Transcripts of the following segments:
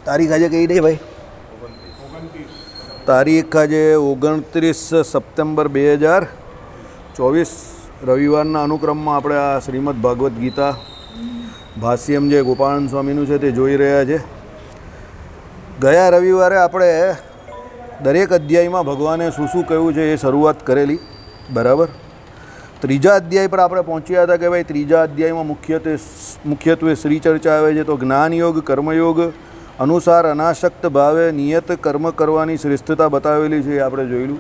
તારીખ આજે કઈ દે ભાઈ? તારીખ આજે 29 સપ્ટેમ્બર 2024 રવિવારના અનુક્રમમાં આપણે આ શ્રીમદ ભાગવદ્ ગીતા ભાષ્યમ જે ગોપાળન સ્વામીનું છે તે જોઈ રહ્યા છે. ગયા રવિવારે આપણે દરેક અધ્યાયમાં ભગવાને શું શું કહ્યું છે એ શરૂઆત કરેલી, બરાબર. ત્રીજા અધ્યાય પર આપણે પહોંચ્યા હતા કે ભાઈ ત્રીજા અધ્યાયમાં મુખ્યત્વે શ્રી ચર્ચા આવે છે. તો જ્ઞાનયોગ, કર્મયોગ અનુસાર અનાસક્ત ભાવે નિયત કર્મ કરવાની શ્રેષ્ઠતા બતાવેલી છે, એ આપણે જોયેલું.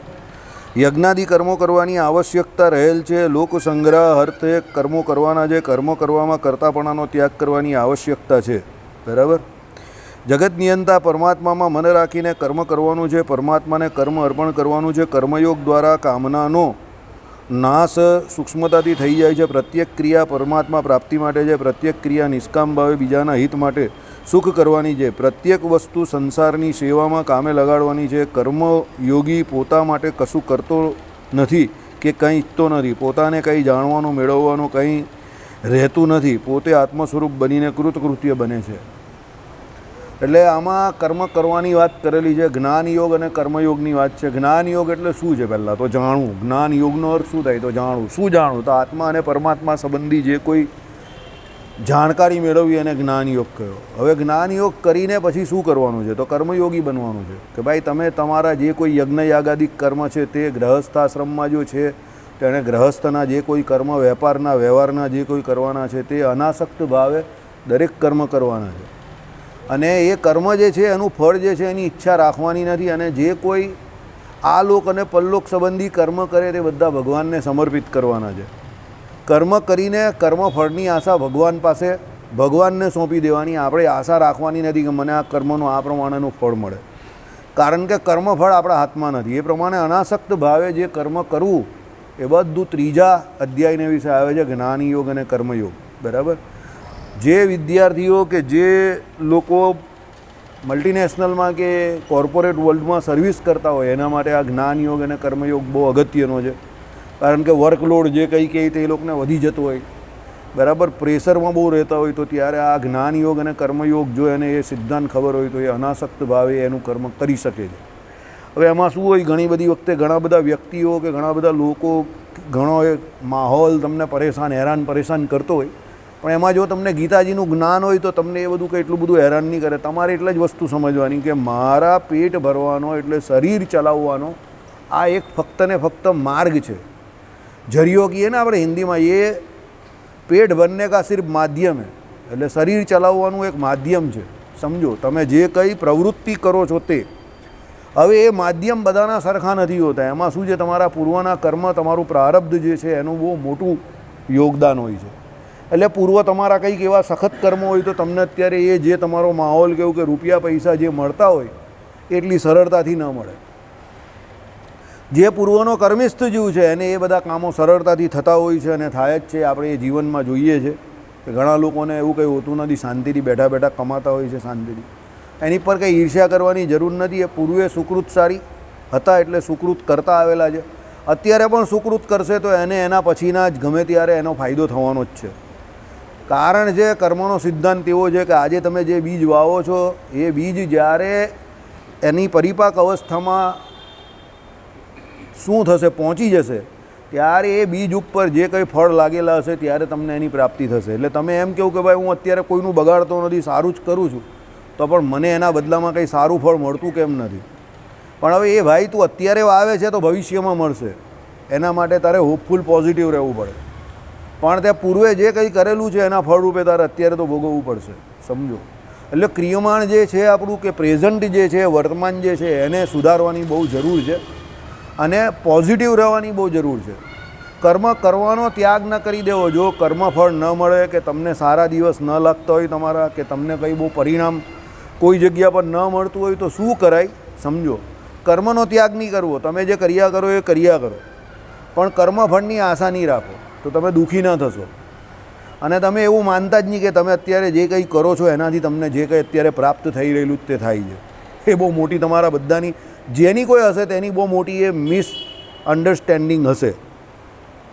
યજ્ઞાદિ કર્મો કરવાની આવશ્યકતા રહેલ છે. લોક સંગ્રહ અર્થે કર્મો કરવાના છે. કર્મ કરવામાં કર્તાપણાનો ત્યાગ કરવાની આવશ્યકતા છે, બરાબર. જગત નિયંતા પરમાત્મામાં મન રાખીને કર્મ કરવાનું છે. પરમાત્માને કર્મ અર્પણ કરવાનું છે. કર્મયોગ દ્વારા કામનાનો નાશ સૂક્ષ્મતાથી થઈ જાય છે. પ્રત્યેક ક્રિયા પરમાત્મા પ્રાપ્તિ માટે છે. પ્રત્યેક ક્રિયા નિષ્કામ ભાવે બીજાના હિત માટે સુખ કરવાની છે. પ્રત્યેક વસ્તુ સંસારની સેવામાં કામે લગાડવાની છે. કર્મયોગી પોતા માટે કશું કરતો નથી કે કંઈ ઈચ્છતો નથી. પોતાને કંઈ જાણવાનું મેળવવાનું કંઈ રહેતું નથી. પોતે આત્મ સ્વરૂપ બનીને કૃતકૃત્ય બને છે. એટલે આમાં કર્મ કરવાની વાત કરેલી છે. જ્ઞાનયોગ અને કર્મયોગની વાત છે. જ્ઞાનયોગ એટલે શું છે? પહેલાં તો જાણવું. જ્ઞાનયોગનો અર્થ શું થાય? તો જાણવું. શું જાણવું? તો આત્મા અને પરમાત્મા સંબંધી જે કોઈ જાણકારી મેળવવી એને જ્ઞાનયોગ કહ્યો. હવે જ્ઞાનયોગ કરીને પછી શું કરવાનું છે? તો કર્મયોગી બનવાનું છે. કે ભાઈ તમે તમારા જે કોઈ યજ્ઞ યાગાદિક કર્મ છે તે ગ્રહસ્થાશ્રમમાં જો છે તેણે ગ્રહસ્થના જે કોઈ કર્મ વ્યવહારના જે કોઈ કરવાના છે તે અનાસક્ત ભાવે દરેક કર્મ કરવાના છે. અને એ કર્મ જે છે એનું ફળ જે છે એની ઈચ્છા રાખવાની નથી. અને જે કોઈ આ લોક અને પરલોક સંબંધી કર્મ કરે તે બધા ભગવાનને સમર્પિત કરવાના છે. કર્મ કરીને કર્મફળની આશા ભગવાન પાસે ભગવાનને સોંપી દેવાની. આપણે આશા રાખવાની નથી કે મને આ કર્મનું આ પ્રમાણેનું ફળ મળે, કારણ કે કર્મફળ આપણા હાથમાં નથી. એ પ્રમાણે અનાસક્ત ભાવે જે કર્મ કરવું એ બધું ત્રીજા અધ્યાયને વિશે આવે છે, જ્ઞાનયોગ અને કર્મયોગ, બરાબર. જે વિદ્યાર્થીઓ કે જે લોકો મલ્ટીનેશનલમાં કે કોર્પોરેટ વર્લ્ડમાં સર્વિસ કરતા હોય એના માટે આ જ્ઞાનયોગ અને કર્મયોગ બહુ અગત્યનો છે. કારણ કે વર્કલોડ જે કંઈ કહે તે એ લોકોને વધી જતો હોય, બરાબર, પ્રેશરમાં બહુ રહેતા હોય, તો ત્યારે આ જ્ઞાનયોગ અને કર્મયોગ જો એને એ સિદ્ધાંત ખબર હોય તો એ અનાસક્ત ભાવે એનું કર્મ કરી શકે છે. હવે એમાં શું હોય, ઘણી બધી વખતે ઘણા બધા વ્યક્તિઓ કે ઘણા બધા લોકો, ઘણો એક માહોલ તમને હેરાન પરેશાન કરતો હોય, પણ એમાં જો તમને ગીતાજીનું જ્ઞાન હોય તો તમને એ બધું કંઈ એટલું બધું હેરાન નહીં કરે. તમારે એટલે જ વસ્તુ સમજવાની કે મારા પેટ ભરવાનો એટલે શરીર ચલાવવાનો આ એક ફક્ત ને ફક્ત માર્ગ છે. જરિયો કહીએ ને આપણે હિન્દીમાં, એ પેટ ભરને કા સિર્ફ માધ્યમ હે. એટલે શરીર ચલાવવાનું એક માધ્યમ છે, સમજો. તમે જે કંઈ પ્રવૃત્તિ કરો છો તે, હવે એ માધ્યમ બધાના સરખા નથી હોતા. એમાં શું છે, તમારા પૂર્વના કર્મ, તમારું પ્રારબ્ધ જે છે એનું બહુ મોટું યોગદાન હોય છે. એટલે પૂર્વ તમારા કંઈક એવા સખત કર્મ હોય તો તમને અત્યારે એ જે તમારો માહોલ કેવું કે રૂપિયા પૈસા જે મળતા હોય એટલી સરળતાથી ન મળે. જે પૂર્વનો કર્મિસ્થ જીવ છે એને એ બધા કામો સરળતાથી થતા હોય છે અને થાય જ છે. આપણે એ જીવનમાં જોઈએ છે કે ઘણા લોકોને એવું કંઈ હોતું નથી, શાંતિથી બેઠા બેઠા કમાતા હોય છે શાંતિથી. એની પર કંઈ ઈર્ષ્યા કરવાની જરૂર નથી. એ પૂર્વે સુકૃત સારી હતા એટલે સુકૃત કરતા આવેલા છે. અત્યારે પણ સુકૃત કરશે તો એને એના પછીના જ ગમે ત્યારે એનો ફાયદો થવાનો જ છે. કારણ છે કર્મનો સિદ્ધાંત એવો છે કે આજે તમે જે બીજ વાવો છો એ બીજ જ્યારે એની પરિપાક અવસ્થામાં શું થશે, પહોંચી જશે, ત્યારે એ બીજ ઉપર જે કંઈ ફળ લાગેલા હશે ત્યારે તમને એની પ્રાપ્તિ થશે. એટલે તમે એમ કહો કે ભાઈ હું અત્યારે કોઈનું બગાડતો નથી, સારું જ કરું છું, તો પણ મને એના બદલામાં કંઈ સારું ફળ મળતું કેમ નથી? પણ હવે એ ભાઈ તું અત્યારે આવે છે તો ભવિષ્યમાં મળશે, એના માટે તારે હોપફુલ પોઝિટિવ રહેવું પડે. પણ તે પૂર્વે જે કંઈ કરેલું છે એના ફળરૂપે તારે અત્યારે તો ભોગવવું પડશે, સમજો. એટલે ક્રિયમાણ જે છે આપણું કે પ્રેઝન્ટ જે છે, વર્તમાન જે છે એને સુધારવાની બહુ જરૂર છે અને પોઝિટિવ રહેવાની બહુ જરૂર છે. કર્મ કરવાનો ત્યાગ ન કરી દેવો. જો કર્મફળ ન મળે કે તમને સારા દિવસ ન લાગતા હોય તમારા, કે તમને કંઈ બહુ પરિણામ કોઈ જગ્યા પર ન મળતું હોય તો શું કરાય, સમજો. કર્મનો ત્યાગ નહીં કરવો. તમે જે કર્યા કરો એ કર્યા કરો, પણ કર્મફળની આશા નહીં રાખો, તો તમે દુઃખી ન થશો. અને તમે એવું માનતા જ નહીં કે તમે અત્યારે જે કંઈ કરો છો એનાથી તમને જે કંઈ અત્યારે પ્રાપ્ત થઈ રહેલું જ તે થાય છે. એ બહુ મોટી તમારા બધાની, જેની કોઈ હશે તેની બહુ મોટી એ મિસઅન્ડરસ્ટેન્ડિંગ હશે.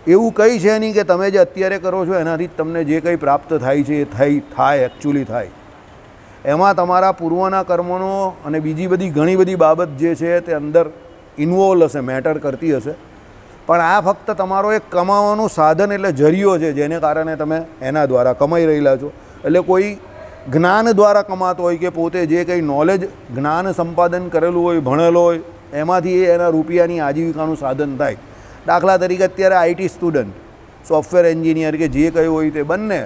એવું કંઈ છે નહીં કે તમે જે અત્યારે કરો છો એનાથી જ તમને જે કંઈ પ્રાપ્ત થાય છે એ થાય એકચ્યુઅલી થાય. એમાં તમારા પૂર્વના કર્મોનો અને બીજી બધી ઘણી બધી બાબત જે છે તે અંદર ઇન્વોલ્વ હશે, મેટર કરતી હશે. પણ આ ફક્ત તમારો એક કમાવાનું સાધન એટલે જરિયો છે, જેને કારણે તમે એના દ્વારા કમાઈ રહેલા છો. એટલે કોઈ જ્ઞાન દ્વારા કમાતો હોય કે પોતે જે કંઈ નોલેજ જ્ઞાન સંપાદન કરેલું હોય, ભણેલો હોય, એમાંથી એના રૂપિયાની આજીવિકાનું સાધન થાય. દાખલા તરીકે અત્યારે આઈટી સ્ટુડન્ટ, સોફ્ટવેર એન્જિનિયર કે જે કંઈ હોય તે બંને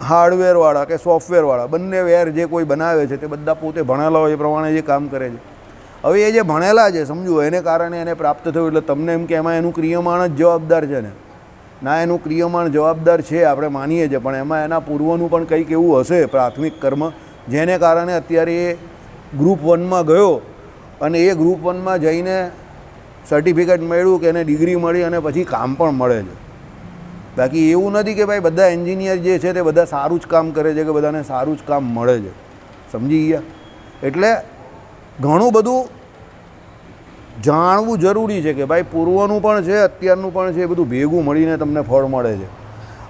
હાર્ડવેરવાળા કે સોફ્ટવેરવાળા બંને વેર જે કોઈ બનાવે છે તે બધા પોતે ભણેલા હોય એ પ્રમાણે જે કામ કરે છે. હવે એ જે ભણેલા છે સમજો એને કારણે એને પ્રાપ્ત થયું એટલે તમને એમ કે એમાં એનું ક્રિયમાણ જ જવાબદાર છે ને? ના, એનું ક્રિયમાણ જવાબદાર છે, આપણે માનીએ છીએ, પણ એમાં એના પૂર્વનું પણ કંઈક એવું હશે પ્રાથમિક કર્મ જેને કારણે અત્યારે એ ગ્રુપ 1માં ગયો અને એ ગ્રુપ 1માં જઈને સર્ટિફિકેટ મળ્યું કે એને ડિગ્રી મળી અને પછી કામ પણ મળે છે. બાકી એવું નથી કે ભાઈ બધા એન્જિનિયર જે છે તે બધા સારું જ કામ કરે છે કે બધાને સારું જ કામ મળે છે. સમજી ગયા? એટલે ઘણું બધું જાણવું જરૂરી છે કે ભાઈ પૂર્વનું પણ છે, અત્યારનું પણ છે, એ બધું ભેગું મળીને તમને ફળ મળે છે.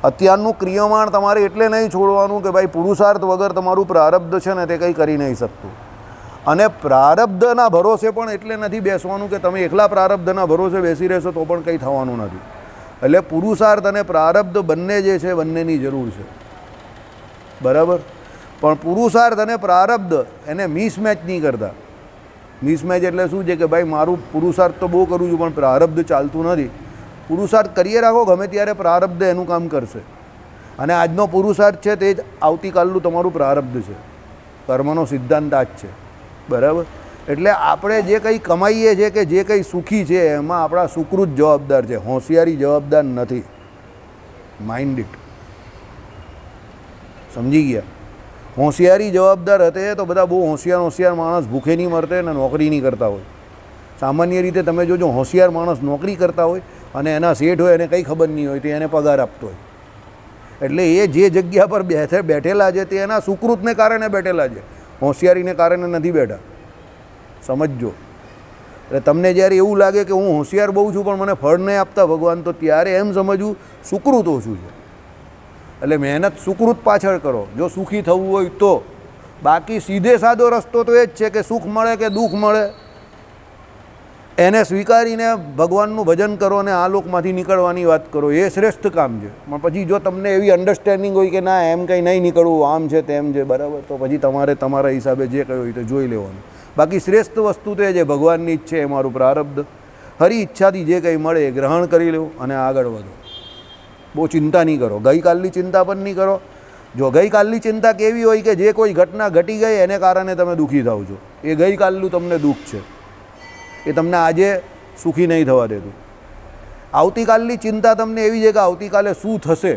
અત્યારનું ક્રિયમાણ તમારે એટલે નહીં છોડવાનું કે ભાઈ પુરુષાર્થ વગર તમારું પ્રારબ્ધ છે ને તે કંઈ કરી નહીં શકતું. અને પ્રારબ્ધના ભરોસે પણ એટલે નથી બેસવાનું કે તમે એકલા પ્રારબ્ધના ભરોસે બેસી રહેશો તો પણ કંઈ થવાનું નથી. એટલે પુરુષાર્થ અને પ્રારબ્ધ બંને જે છે બંનેની જરૂર છે, બરાબર. પણ પુરુષાર્થ અને પ્રારબ્ધ એને મિસમેચ નહીં કરતા. મિસમેચ એટલે શું છે કે ભાઈ મારું પુરુષાર્થ તો બહુ કરું છું પણ પ્રારબ્ધ ચાલતું નથી. પુરુષાર્થ કરીએ રાખો ગમે ત્યારે પ્રારબ્ધ એનું કામ કરશે. અને આજનો પુરુષાર્થ છે તે જ આવતીકાલનું તમારું પ્રારબ્ધ છે. કર્મનો સિદ્ધાંત આ જ છે, બરાબર. એટલે આપણે જે કંઈ કમાઈએ છીએ કે જે કંઈ સુખી છે એમાં આપણા સુકૃત જવાબદાર છે, હોશિયારી જવાબદાર નથી. Mind it. સમજી ગયા? હોશિયારી જવાબદાર હતે તો બધા બહુ હોશિયાર માણસ ભૂખે નહીં મરતે ને નોકરી નહીં કરતા હોય. સામાન્ય રીતે તમે જોજો હોશિયાર માણસ નોકરી કરતા હોય અને એના શેઠ હોય એને કંઈ ખબર નહીં હોય તો એને પગાર આપતો હોય. એટલે એ જે જગ્યા પર બેઠેલા છે તે એના સુકૃતને કારણે બેઠેલા છે, હોશિયારીને કારણે નથી બેઠા. સમજજો. એટલે તમને જ્યારે એવું લાગે કે હું હોશિયાર બહુ છું પણ મને ફળ નહીં આપતા ભગવાન, તો ત્યારે એમ સમજવું સુકૃત ઓછું છે. એટલે મહેનત સુકૃત પાછળ કરો જો સુખી થવું હોય તો. બાકી સીધે સાદો રસ્તો તો એ જ છે કે સુખ મળે કે દુઃખ મળે એને સ્વીકારીને ભગવાનનું ભજન કરો અને આ લોકમાંથી નીકળવાની વાત કરો, એ શ્રેષ્ઠ કામ છે. પણ પછી જો તમને એવી અન્ડરસ્ટેન્ડિંગ હોય કે ના એમ કંઈ નહીં નીકળવું, આમ છે તેમ છે, બરાબર, તો પછી તમારે તમારા હિસાબે જે કહ્યું હોય તો જોઈ લેવાનું. બાકી શ્રેષ્ઠ વસ્તુ તો એ જે ભગવાનની ઈચ્છા, એ મારું પ્રારબ્ધ, હરી ઈચ્છાથી જે કંઈ મળે એ ગ્રહણ કરી લો અને આગળ વધો. બહુ ચિંતા નહીં કરો, ગઈકાલની ચિંતા પણ નહીં કરો. જો ગઈકાલની ચિંતા કેવી હોય કે જે કોઈ ઘટના ઘટી ગઈ એને કારણે તમે દુઃખી થાવ છો, એ ગઈકાલનું તમને દુઃખ છે, એ તમને આજે સુખી નહીં થવા દેતું. આવતીકાલની ચિંતા તમને એવી છે કે આવતીકાલે શું થશે,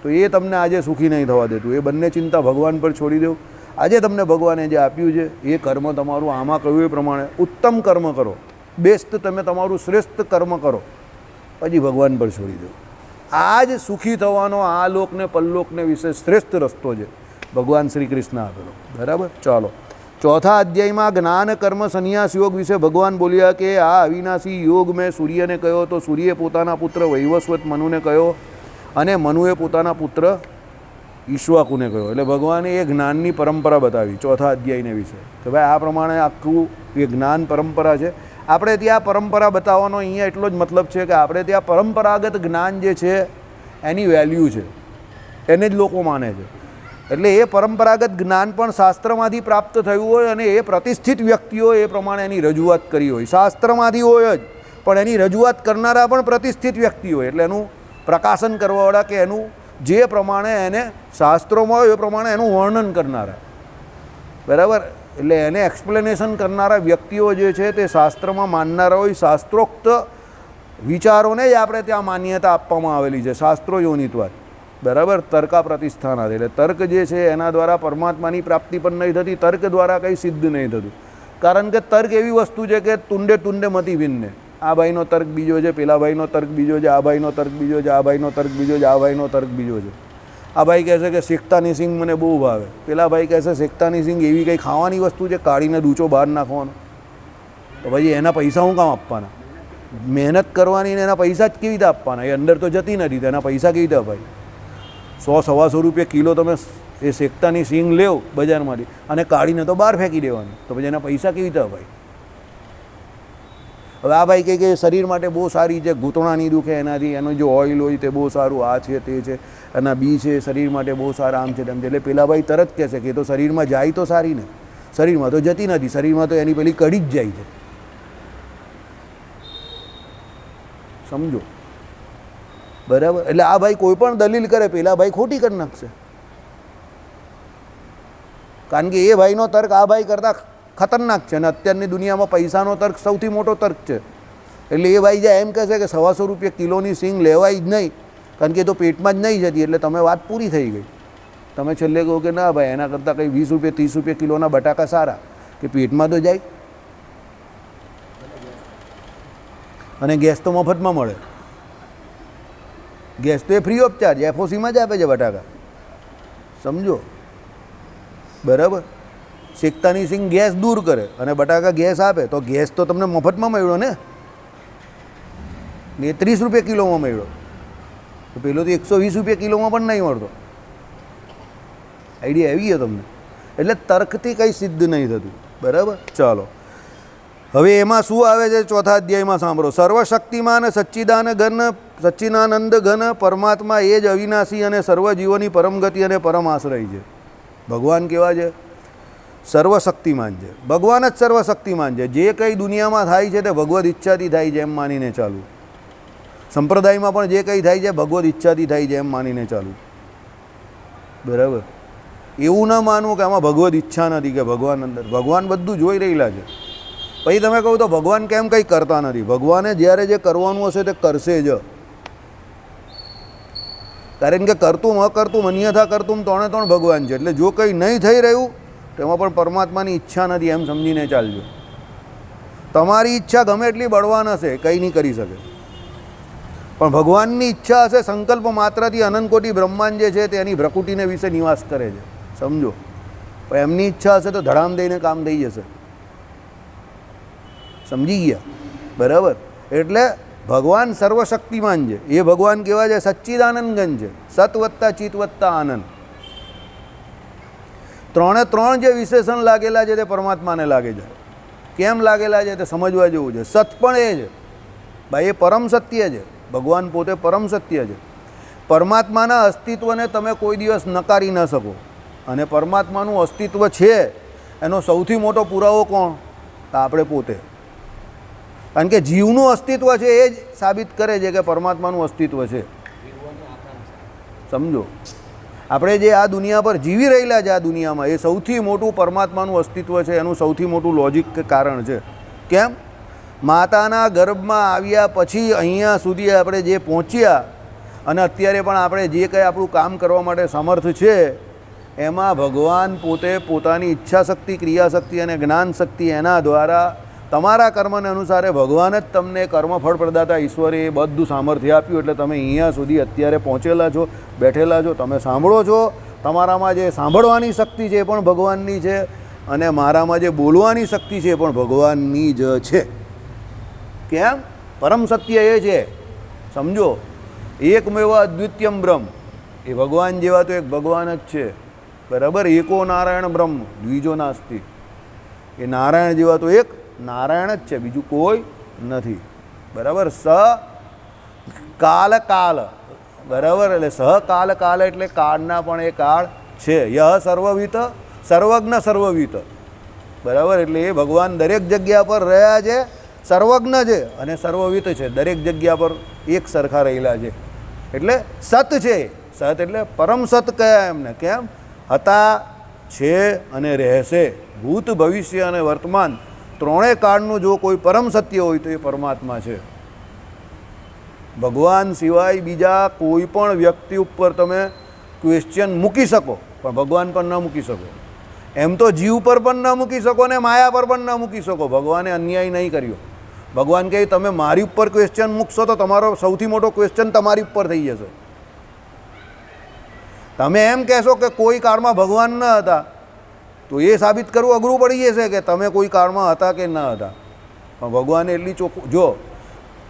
તો એ તમને આજે સુખી નહીં થવા દેતું. એ બંને ચિંતા ભગવાન પર છોડી દો. આજે તમને ભગવાને જે આપ્યું છે એ કર્મ તમારું આમાં કહ્યું એ પ્રમાણે ઉત્તમ કર્મ કરો, બેસ્ટ તમે તમારું શ્રેષ્ઠ કર્મ કરો, પછી ભગવાન પર છોડી દો. આ જ સુખી થવાનો આ લોકને પરલોકને વિશે શ્રેષ્ઠ રસ્તો છે ભગવાન શ્રી કૃષ્ણ આપેલો, બરાબર. ચાલો, ચોથા અધ્યાયમાં જ્ઞાન કર્મ સંન્યાસ યોગ વિશે ભગવાન બોલ્યા કે આ અવિનાશી યોગ મેં સૂર્યને કહ્યો તો સૂર્યે પોતાના પુત્ર વૈવસ્વત મનુને કહ્યો અને મનુએ પોતાના પુત્ર ઈશ્વાકુને કહ્યો. એટલે ભગવાને એ જ્ઞાનની પરંપરા બતાવી ચોથા અધ્યાયને વિશે કે ભાઈ આ પ્રમાણે આખું એ જ્ઞાન પરંપરા છે. આપણે ત્યાં પરંપરા બતાવવાનો અહીંયા એટલો જ મતલબ છે કે આપણે ત્યાં પરંપરાગત જ્ઞાન જે છે એની વેલ્યુ છે, એને જ લોકો માને છે. એટલે એ પરંપરાગત જ્ઞાન પણ શાસ્ત્રમાંથી પ્રાપ્ત થયું હોય અને એ પ્રતિષ્ઠિત વ્યક્તિઓ એ પ્રમાણે એની રજૂઆત કરી હોય. શાસ્ત્રમાંથી હોય જ પણ એની રજૂઆત કરનારા પણ પ્રતિષ્ઠિત વ્યક્તિ હોય. એટલે એનું પ્રકાશન કરવાવાળા કે એનું જે પ્રમાણે એને શાસ્ત્રોમાં હોય એ પ્રમાણે એનું વર્ણન કરનારા, બરાબર. એટલે એને એક્સપ્લેનેશન કરનારા વ્યક્તિઓ જે છે તે શાસ્ત્રમાં માનનારા હોય. શાસ્ત્રોક્ત વિચારોને જ આપણે ત્યાં માન્યતા આપવામાં આવેલી છે, શાસ્ત્રો યોનિત્વાદ, બરાબર. તર્કા પ્રતિષ્ઠાના. એટલે તર્ક જે છે એના દ્વારા પરમાત્માની પ્રાપ્તિ પણ નહીં થતી, તર્ક દ્વારા કંઈ સિદ્ધ નહીં થતું. કારણ કે તર્ક એવી વસ્તુ છે કે તુંડે તુંડે મતી ભિન્ને. આ ભાઈનો તર્ક બીજો છે, પેલા ભાઈનો તર્ક બીજો છે, આ ભાઈનો તર્ક બીજો છે, આ ભાઈનો તર્ક બીજો છે, આ ભાઈનો તર્ક બીજો છે. આ ભાઈ કહેશે કે શેકતાની સિંગ મને બહુ ભાવે, પેલા ભાઈ કહેશે શેકતાની સિંગ એવી કંઈ ખાવાની વસ્તુ છે કાઢીને ડૂચો બહાર નાખવાનો, તો પછી એના પૈસા હું કામ આપવાના? મહેનત કરવાની ને એના પૈસા જ કેવી રીતે આપવાના? એ અંદર તો જતી નથી તો એના પૈસા કેવી રીતે અપાય? 100-125 રૂપિયા કિલો તમે એ શેકતાની સિંગ લેવ બજારમાંથી અને કાઢીને તો બહાર ફેંકી દેવાની, તો પછી એના પૈસા કેવી રીતે અપાય? હવે આ ભાઈ કહે કે શરીર માટે બહુ સારી છે, ઘૂંટણાની દુખે એનાથી, એનું જે ઓઇલ હોય તે બહુ સારું, આ છે તે છે, એના બી છે શરીર માટે બહુ સારા, આમ છે તેમ છે. એટલે પેલા ભાઈ તરત કહેશે કે એ તો શરીરમાં જાય તો સારી ને, શરીરમાં તો જતી નથી, શરીરમાં તો એની પેલી કડી જ જાય છે. સમજો બરાબર? એટલે આ ભાઈ કોઈ પણ દલીલ કરે પેલા ભાઈ ખોટી કરી નાખશે, કારણ કે એ ભાઈનો તર્ક આ ભાઈ કરતાં ખતરનાક છે. અને અત્યારની દુનિયામાં પૈસાનો તર્ક સૌથી મોટો તર્ક છે. એટલે એ ભાઈ જે એમ કહેશે કે 125 રૂપિયા કિલોની સિંગ લેવાય જ નહીં, કારણ કે એ તો પેટમાં જ નહીં જતી, એટલે તમે વાત પૂરી થઈ ગઈ. તમે છેલ્લે કહો કે ના ભાઈ એના કરતાં કંઈ 20 રૂપિયા 30 રૂપિયા કિલોના બટાકા સારા, કે પેટમાં તો જાય અને ગેસ તો મફતમાં મળે. ગેસ તો એ ફ્રી ઓફ ચાર્જ એફઓસીમાં જ આપે છે બટાકા. સમજો બરાબર? શેકતાની સિંગ ગેસ દૂર કરે અને બટાકા ગેસ આપે, તો ગેસ તો તમને મફતમાં મળ્યો ને 30 રૂપિયા કિલોમાં મળ્યો, તો પેલો તો 120 રૂપિયા કિલોમાં પણ નહીં મળતો. આઈડિયા આવી ગયો તમને? એટલે તર્કથી કંઈ સિદ્ધ નહીં થતું. બરાબર? ચાલો હવે એમાં શું આવે છે ચોથા અધ્યાયમાં સાંભળો. સર્વશક્તિમાન સચ્ચિદાનંદ ઘન પરમાત્મા એ જ અવિનાશી અને સર્વજીવોની પરમ ગતિ અને પરમ આશ્રય છે. ભગવાન કેવા છે? સર્વશક્તિમાન છે. ભગવાન જ સર્વશક્તિમાન છે. જે કંઈ દુનિયામાં થાય છે તે ભગવદ ઈચ્છાથી થાય છે એમ માનીને ચાલુ. સંપ્રદાયમાં પણ જે કંઈ થાય છે ભગવદ ઈચ્છાથી થાય છે એમ માનીને ચાલુ. બરાબર? એવું ન માનવું કે આમાં ભગવદ ઈચ્છા નથી, કે ભગવાન અંદર, ભગવાન બધું જોઈ રહેલા છે. પછી તમે કહો તો ભગવાન કેમ કંઈ કરતા નથી? ભગવાને જ્યારે જે કરવાનું હશે તે કરશે જ, કારણ કે કરતું અકર્તું અન્યથા કરતું ત્રણે ત્રણ ભગવાન છે. એટલે જો કંઈ નહીં થઈ રહ્યું તેમાં પણ પરમાત્માની ઈચ્છા નથી એમ સમજીને ચાલજો. તમારી ઈચ્છા ગમે એટલી બળવાન હશે કંઈ નહીં કરી શકે, પણ ભગવાનની ઈચ્છા હશે સંકલ્પ માત્રથી અનંતકોટી બ્રહ્માંડ જે છે તેની પ્રકૃતિને વિશે નિવાસ કરે છે. સમજો? પણ એમની ઈચ્છા હશે તો ધડામ દઈને કામ થઈ જશે. સમજી ગયા? બરાબર? એટલે ભગવાન સર્વશક્તિમાન છે. એ ભગવાન કેવા છે? સચ્ચિદાનંદ ઘન છે. સત વત્તા ચિત વત્તા આનંદ, ત્રણે ત્રણ જે વિશેષણ લાગેલા છે તે પરમાત્માને લાગે છે. કેમ લાગેલા છે તે સમજવા જેવું છે. સત પણ એ છે ભાઈ, એ પરમ સત્ય છે. ભગવાન પોતે પરમ સત્ય છે. પરમાત્માના અસ્તિત્વને તમે કોઈ દિવસ નકારી ન શકો. અને પરમાત્માનું અસ્તિત્વ છે એનો સૌથી મોટો પુરાવો કોણ? આપણે પોતે. કારણ કે જીવનું અસ્તિત્વ છે એ જ સાબિત કરે છે કે પરમાત્માનું અસ્તિત્વ છે. સમજો? આપણે જે આ દુનિયા પર જીવી રહેલા છે, આ દુનિયામાં, એ સૌથી મોટું પરમાત્માનું અસ્તિત્વ છે. એનું સૌથી મોટું લોજિક કારણ છે. કેમ? માતાના ગર્ભમાં આવ્યા પછી અહીંયા સુધી આપણે જે પહોંચ્યા અને અત્યારે પણ આપણે જે કંઈ આપણું કામ કરવા માટે સમર્થ છે, એમાં ભગવાન પોતે પોતાની ઈચ્છાશક્તિ, ક્રિયાશક્તિ અને જ્ઞાન શક્તિ એના દ્વારા તમારા કર્મને અનુસારે ભગવાન જ તમને કર્મફળ પ્રદાતા ઈશ્વરે એ બધું સામર્થ્ય આપ્યું. એટલે તમે અહીંયા સુધી અત્યારે પહોંચેલા છો, બેઠેલા છો, તમે સાંભળો છો. તમારામાં જે સાંભળવાની શક્તિ છે એ પણ ભગવાનની છે, અને મારામાં જે બોલવાની શક્તિ છે એ પણ ભગવાનની જ છે. કેમ? પરમ સત્ય એ છે. સમજો? એકમેવ અદ્વિતીયમ બ્રહ્મ, એ ભગવાન જેવા તો એક ભગવાન જ છે. બરાબર? એકો નારાયણ બ્રહ્મ દ્વિજો નાસ્તિ, એ નારાયણ જેવા તો એક નારાયણ જ છે, બીજું કોઈ નથી. બરાબર? સ કાલ કાલ, બરાબર? એટલે સહ કાલ કાલ એટલે કાળના પણ એ કાળ છે. યહ સર્વવિત સર્વજ્ઞ સર્વવિત. બરાબર? એટલે એ ભગવાન દરેક જગ્યા પર રહ્યા છે, સર્વજ્ઞ છે અને સર્વવિત છે. દરેક જગ્યા પર એક સરખા રહેલા છે. એટલે સત છે. સત એટલે પરમ સત કયા એમને. કેમ? હતા, છે અને રહેશે. ભૂત, ભવિષ્ય અને વર્તમાન ત્રણેય કાળનું જો કોઈ પરમ સત્ય હોય તો એ પરમાત્મા છે. ભગવાન સિવાય બીજા કોઈ પણ વ્યક્તિ ઉપર તમે ક્વેશ્ચન મૂકી શકો, પણ ભગવાન પર ન મૂકી શકો. એમ તો જીવ પર પણ ન મૂકી શકો ને માયા પર પણ ન મૂકી શકો. ભગવાને અન્યાય નહીં કર્યો. ભગવાન કહે તમે મારી ઉપર ક્વેશ્ચન મૂકશો તો તમારો સૌથી મોટો ક્વેશ્ચન તમારી ઉપર થઈ જશે. તમે એમ કહેશો કે કોઈ કાળમાં ભગવાન ન હતા, તો એ સાબિત કરવું અઘરું પડી જશે કે તમે કોઈ કાળમાં હતા કે ન હતા. પણ ભગવાને એટલી ચોખ્ખું, જો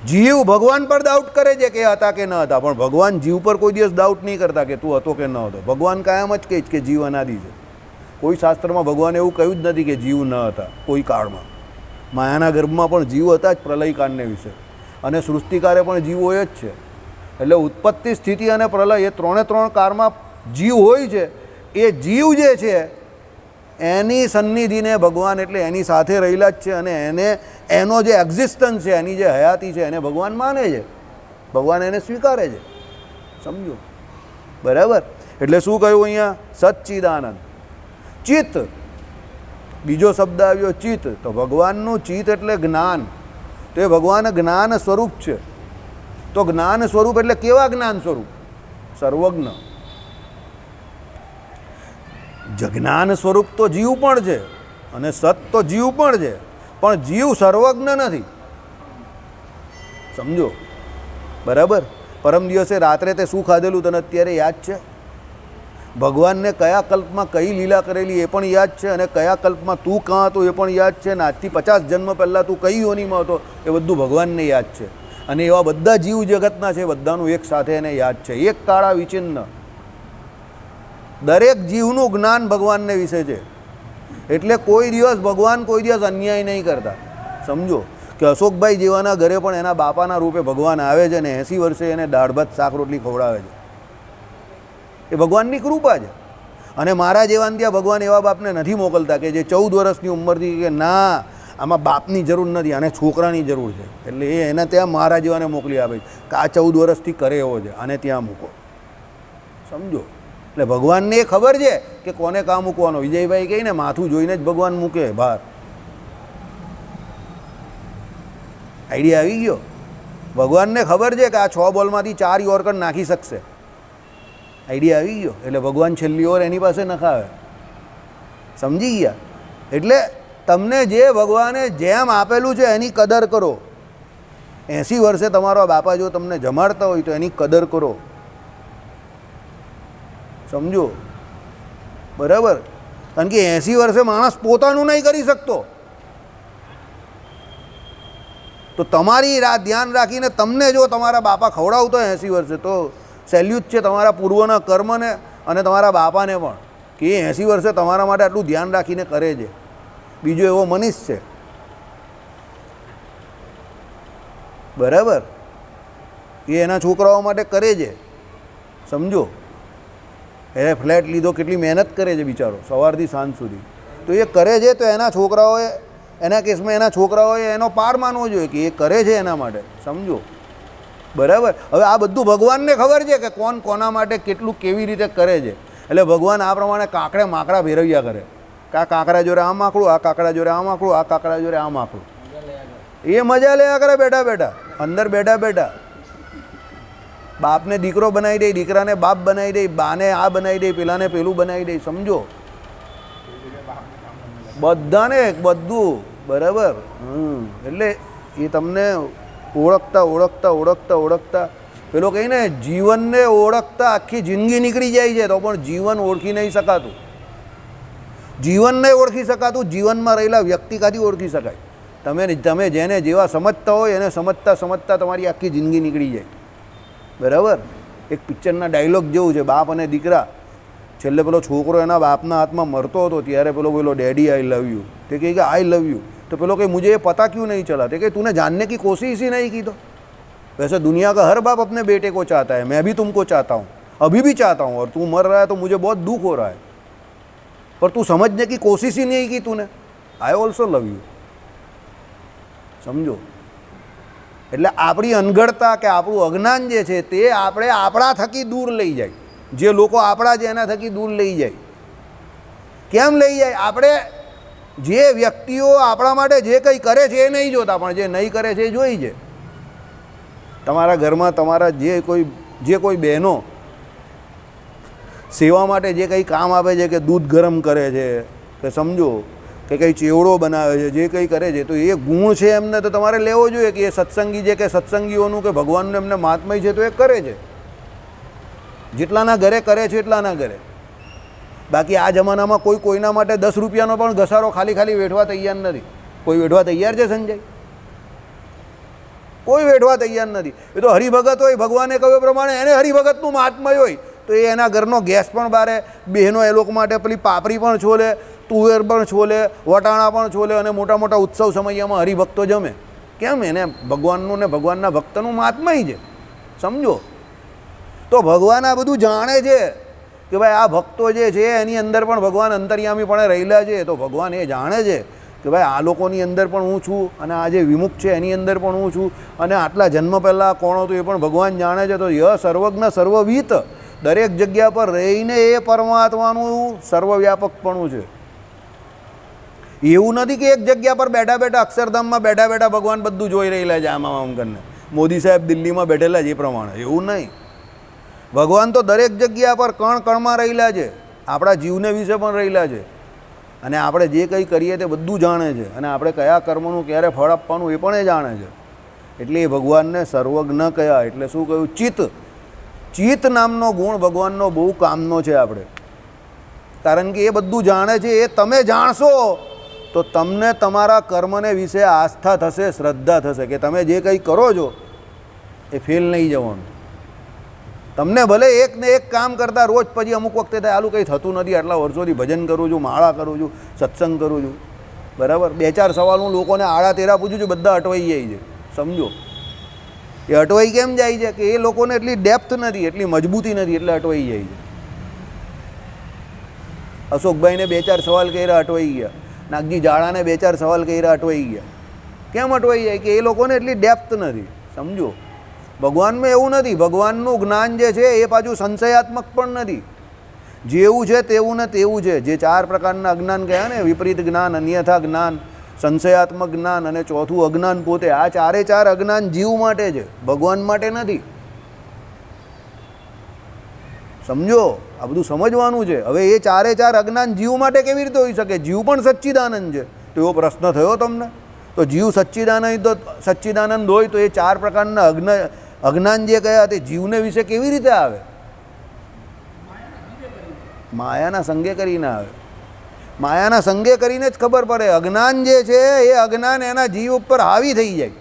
જીવ ભગવાન પર ડાઉટ કરે છે કે હતા કે ન હતા, પણ ભગવાન જીવ પર કોઈ દિવસ ડાઉટ નહીં કરતા કે તું હતો કે ન હતો. ભગવાન કાયમ જ કહે છે કે જીવ અનાદિ છે. કોઈ શાસ્ત્રમાં ભગવાને એવું કહ્યું જ નથી કે જીવ ન હતા કોઈ કાળમાં. માયાના ગર્ભમાં પણ જીવ હતા જ પ્રલયકાળને વિશે, અને સૃષ્ટિકારે પણ જીવ હોય જ છે. એટલે ઉત્પત્તિ, સ્થિતિ અને પ્રલય એ ત્રણે ત્રણ કાળમાં જીવ હોય છે. એ જીવ જે છે એની સન્નિધિને ભગવાન એટલે એની સાથે રહેલા જ છે, અને એનો જે એક્ઝિસ્ટન્સ છે, એની જે હયાતી છે એને ભગવાન માને છે, ભગવાન એને સ્વીકારે છે. સમજો બરાબર? એટલે શું કહ્યું અહીંયા? સચ્ચિદાનંદ. ચિત્ત, બીજો શબ્દ આવ્યો ચિત્ત. તો ભગવાનનું ચિત્ત એટલે જ્ઞાન. તો એ ભગવાન જ્ઞાન સ્વરૂપ છે. તો જ્ઞાન સ્વરૂપ એટલે કેવા જ્ઞાન સ્વરૂપ? સર્વજ્ઞ. જ્ઞાન સ્વરૂપ તો જીવ પણ છે, અને સત તો જીવ પણ છે, પણ જીવ સર્વજ્ઞ નથી. સમજો બરાબર? પરમ દિવસે રાત્રે તે શું ખાધેલું તને અત્યારે યાદ છે? ભગવાનને કયા કલ્પમાં કઈ લીલા કરેલી એ પણ યાદ છે, અને કયા કલ્પમાં તું કાં હતો એ પણ યાદ છે, અને આજથી 50 જન્મ પહેલાં તું કઈ યોનિમાં હતો એ બધું ભગવાનને યાદ છે. અને એવા બધા જીવ જગતના છે, બધાનું એક સાથે એને યાદ છે. એક કાળા વિચિન્ન દરેક જીવનું જ્ઞાન ભગવાનને વિશે છે. એટલે કોઈ દિવસ ભગવાન કોઈ દિવસ અન્યાય નહીં કરતા. સમજો કે અશોકભાઈ જેવાના ઘરે પણ એના બાપાના રૂપે ભગવાન આવે છે, અને 80 વર્ષે એને દાળ ભાત શાક રોટલી ખવડાવે છે. એ ભગવાનની કૃપા છે. અને મારા જેવાને ત્યાં ભગવાન એવા બાપને નથી મોકલતા કે જે 14 વર્ષની ઉંમરથી કે ના આમાં બાપની જરૂર નથી, આને છોકરાની જરૂર છે, એટલે એ એના ત્યાં મારા જેવાને મોકલી આપે કે આ 14 વર્ષથી કરે એવો છે, આને ત્યાં મૂકો. સમજો? એટલે ભગવાનને એ ખબર છે કે કોને કાં મૂકવાનો. વિજયભાઈ કહીને માથું જોઈને જ ભગવાન મૂકે બહાર. આઈડિયા આવી ગયો? ભગવાનને ખબર છે કે આ 6 બોલમાંથી 4 યોર્કર નાખી શકશે. આઈડિયા આવી ગયો? એટલે ભગવાન છેલ્લી ઓર એની પાસે નખાવે. સમજી ગયા? એટલે તમને જે ભગવાને જેમ આપેલું છે એની કદર કરો. 80 વર્ષે તમારા બાપા જો તમને જમાડતા હોય તો એની કદર કરો. સમજો બરાબર? કારણ કે 80 વર્ષે માણસ પોતાનું નહીં કરી શકતો. તો તમારી ધ્યાન રાખીને તમને જો તમારા બાપા ખવડાવતો 80 વર્ષે તો સેલ્યુટ છે તમારા પૂર્વના કર્મને અને તમારા બાપાને પણ, કે એ 80 વર્ષે તમારા માટે આટલું ધ્યાન રાખીને કરે છે. બીજો એવો મનીષ છે. બરાબર? એ એના છોકરાઓ માટે કરે છે. સમજો? એને ફ્લેટ લીધો, કેટલી મહેનત કરે છે બિચારો સવારથી સાંજ સુધી. તો એ કરે છે, તો એના છોકરાઓએ, એના કેસમાં એના છોકરાઓએ એનો પાર માનવો જોઈએ કે એ કરે છે એના માટે. સમજો બરાબર? હવે આ બધું ભગવાનને ખબર છે કે કોણ કોના માટે કેટલું કેવી રીતે કરે છે. એટલે ભગવાન આ પ્રમાણે કાંકરે માકડા ભેરવ્યા કરે કે આ કાંકરા જોડે આમ આંકડું, આ કાંકરા જોડે આમ આંકડું, આ કાંકરા જોડે આમ આંકડું. એ મજા લેવા કરે બેઠા બેઠા, અંદર બેઠા બેઠા. બાપને દીકરો બનાવી દે, દીકરાને બાપ બનાવી દે, બાને આ બનાવી દે, પેલાને પેલું બનાવી દે. સમજો? બધાને બધું બરાબર. એટલે એ તમને ઓળખતા ઓળખતા ઓળખતા ઓળખતા પેલો કહીને જીવનને ઓળખતા આખી જિંદગી નીકળી જાય છે, તો પણ જીવન ઓળખી નહીં શકાતું. જીવન નહીં ઓળખી શકાતું, જીવનમાં રહેલા વ્યક્તિ કાથી ઓળખી શકાય? તમે જેને જેવા સમજતા હોય એને સમજતા સમજતા તમારી આખી જિંદગી નીકળી જાય. બરાબર? એક પિક્ચરના ડાયલોગ જેવું છે, બાપ અને દીકરા. છેલ્લે પેલો છોકરો એના બાપના હાથમાં મરતો હતો ત્યારે પેલો ડેડી આઈ લવ યુ, તે કહે કે આઈ લવ યુ. तो पेलो कि मुझे ये पता क्यों नहीं चला? थे कि तूने जानने की कोशिश ही नहीं की. तो वैसे दुनिया का हर बाप अपने बेटे को चाहता है, मैं भी तुमको चाहता हूँ, अभी भी चाहता हूँ, और तू मर रहा है तो मुझे बहुत दुख हो रहा है, पर तू समझने की कोशिश ही नहीं की तूने. I also love you. समझो? એટલે આપણી અનગઢતા કે આપણું અજ્ઞાન જે છે તે આપણે આપણા થકી દૂર લઈ જાય. જે લોકો આપણા છે એના થકી દૂર લઈ જાય. કેમ લઈ જાય? આપણે જે વ્યક્તિઓ આપણા માટે જે કંઈ કરે છે એ નહીં જોતા, પણ જે નહીં કરે છે એ જોઈ છે. તમારા ઘરમાં તમારા જે કોઈ બહેનો સેવા માટે જે કંઈ કામ આપે છે, કે દૂધ ગરમ કરે છે, કે સમજો કે કંઈ ચેવડો બનાવે છે, જે કંઈ કરે છે, તો એ ગુણ છે એમને તો તમારે લેવો જોઈએ કે એ સત્સંગી છે, કે સત્સંગીઓનું કે ભગવાનનું એમને મહાત્મય છે તો એ કરે છે. જેટલાના ઘરે કરે છે એટલાના ઘરે. બાકી આ જમાનામાં કોઈ કોઈના માટે 10 રૂપિયાનો પણ ઘસારો ખાલી વેઠવા તૈયાર નથી. કોઈ વેઠવા તૈયાર છે સંજય? કોઈ વેઠવા તૈયાર નથી. એ તો હરિભગત હોય, ભગવાને કહ્યું પ્રમાણે એને હરિભગતનું મહાત્મય હોય તો એ એના ઘરનો ગેસ પણ બારે, બહેનો એ લોકો માટે પેલી પાપડી પણ છોલે, તુવેર પણ છોલે, વટાણા પણ છોલે અને મોટા મોટા ઉત્સવ સમયમાં હરિભક્તો જમે. કેમ? એને ભગવાનનું ને ભગવાનના ભક્તનું મહાત્મય છે. સમજો તો ભગવાન આ બધું જાણે છે કે ભાઈ આ ભક્તો જે છે એની અંદર પણ ભગવાન અંતર્યામી પણ રહેલા છે. તો ભગવાન એ જાણે છે કે ભાઈ આ લોકોની અંદર પણ હું છું અને આ જે વિમુખ છે એની અંદર પણ હું છું અને આટલા જન્મ પહેલાં કોણ હતું એ પણ ભગવાન જાણે છે. તો ય સર્વજ્ઞ સર્વવિત, દરેક જગ્યા પર રહીને એ પરમાત્માનું સર્વવ્યાપકપણું છે. એવું નથી કે એક જગ્યા પર બેઠા બેઠા અક્ષરધામમાં બેઠા બેઠા ભગવાન બધું જોઈ રહેલા છે આમ આમ કરીને, મોદી સાહેબ દિલ્હીમાં બેઠેલા છે એ પ્રમાણે. એવું નહીં. ભગવાન તો દરેક જગ્યા પર કણ કણમાં રહેલા છે, આપણા જીવને વિશે પણ રહેલા છે અને આપણે જે કંઈ કરીએ તે બધું જાણે છે અને આપણે કયા કર્મનું ક્યારે ફળ આપવાનું એ પણ એ જાણે છે. એટલે એ ભગવાનને સર્વજ્ઞ કયા. એટલે શું કહ્યું? ચિત્ત. ચિત્ત નામનો ગુણ ભગવાનનો બહુ કામનો છે આપણે, કારણ કે એ બધું જાણે છે. એ તમે જાણશો તો તમને તમારા કર્મને વિશે આસ્થા થશે, શ્રદ્ધા થશે કે તમે જે કંઈ કરો છો એ ફેલ નહીં જવાનું. તમને ભલે એક ને એક કામ કરતાં રોજ પછી અમુક વખતે થાય આલું કંઈ થતું નથી, આટલા વર્ષોથી ભજન કરું છું, માળા કરું છું, સત્સંગ કરું છું, બરાબર, 2-4 સવાલ હું લોકોને આડા તેરા પૂછું છું, બધા અટવાઈ જાય છે. સમજો એ અટવાઈ કેમ જાય છે? કે એ લોકોને એટલી ડેપ્થ નથી, એટલી મજબૂતી નથી, એટલે અટવાઈ જાય છે. અશોકભાઈને 2-4 સવાલ કર્યા, અટવાઈ ગયા. નાગજી જાડાને 2-4 સવાલ કર્યા, અટવાઈ ગયા. કેમ અટવાઈ જાય? કે એ લોકોને એટલી ડેપ્થ નથી. સમજો ભગવાનમાં એવું નથી. ભગવાનનું જ્ઞાન જે છે એ પાછું સંશયાત્મક પણ નથી. જેવું છે તેવું ને તેવું છે. જે 4 પ્રકારના અજ્ઞાન કયા ને, વિપરીત જ્ઞાન, અન્યથા જ્ઞાન, સંશયાત્મક જ્ઞાન અને ચોથું અજ્ઞાન પોતે, આ 4 અજ્ઞાન જીવ માટે છે, ભગવાન માટે નથી. સમજો, આ બધું સમજવાનું છે. હવે એ 4 અજ્ઞાન જીવ માટે કેવી રીતે હોઈ શકે? જીવ પણ સચ્ચિદાનંદ છે. તો એવો પ્રશ્ન થયો તમને? તો જીવ સચ્ચિદાનંદ હોય તો એ 4 પ્રકારના અજ્ઞાન જે કયા તે જીવને વિશે કેવી રીતે આવે? માયાના સંગે કરીને આવે. માયાના સંગે કરીને જ ખબર પડે. અજ્ઞાન જે છે એ અજ્ઞાન એના જીવ ઉપર હાવી થઈ જાય.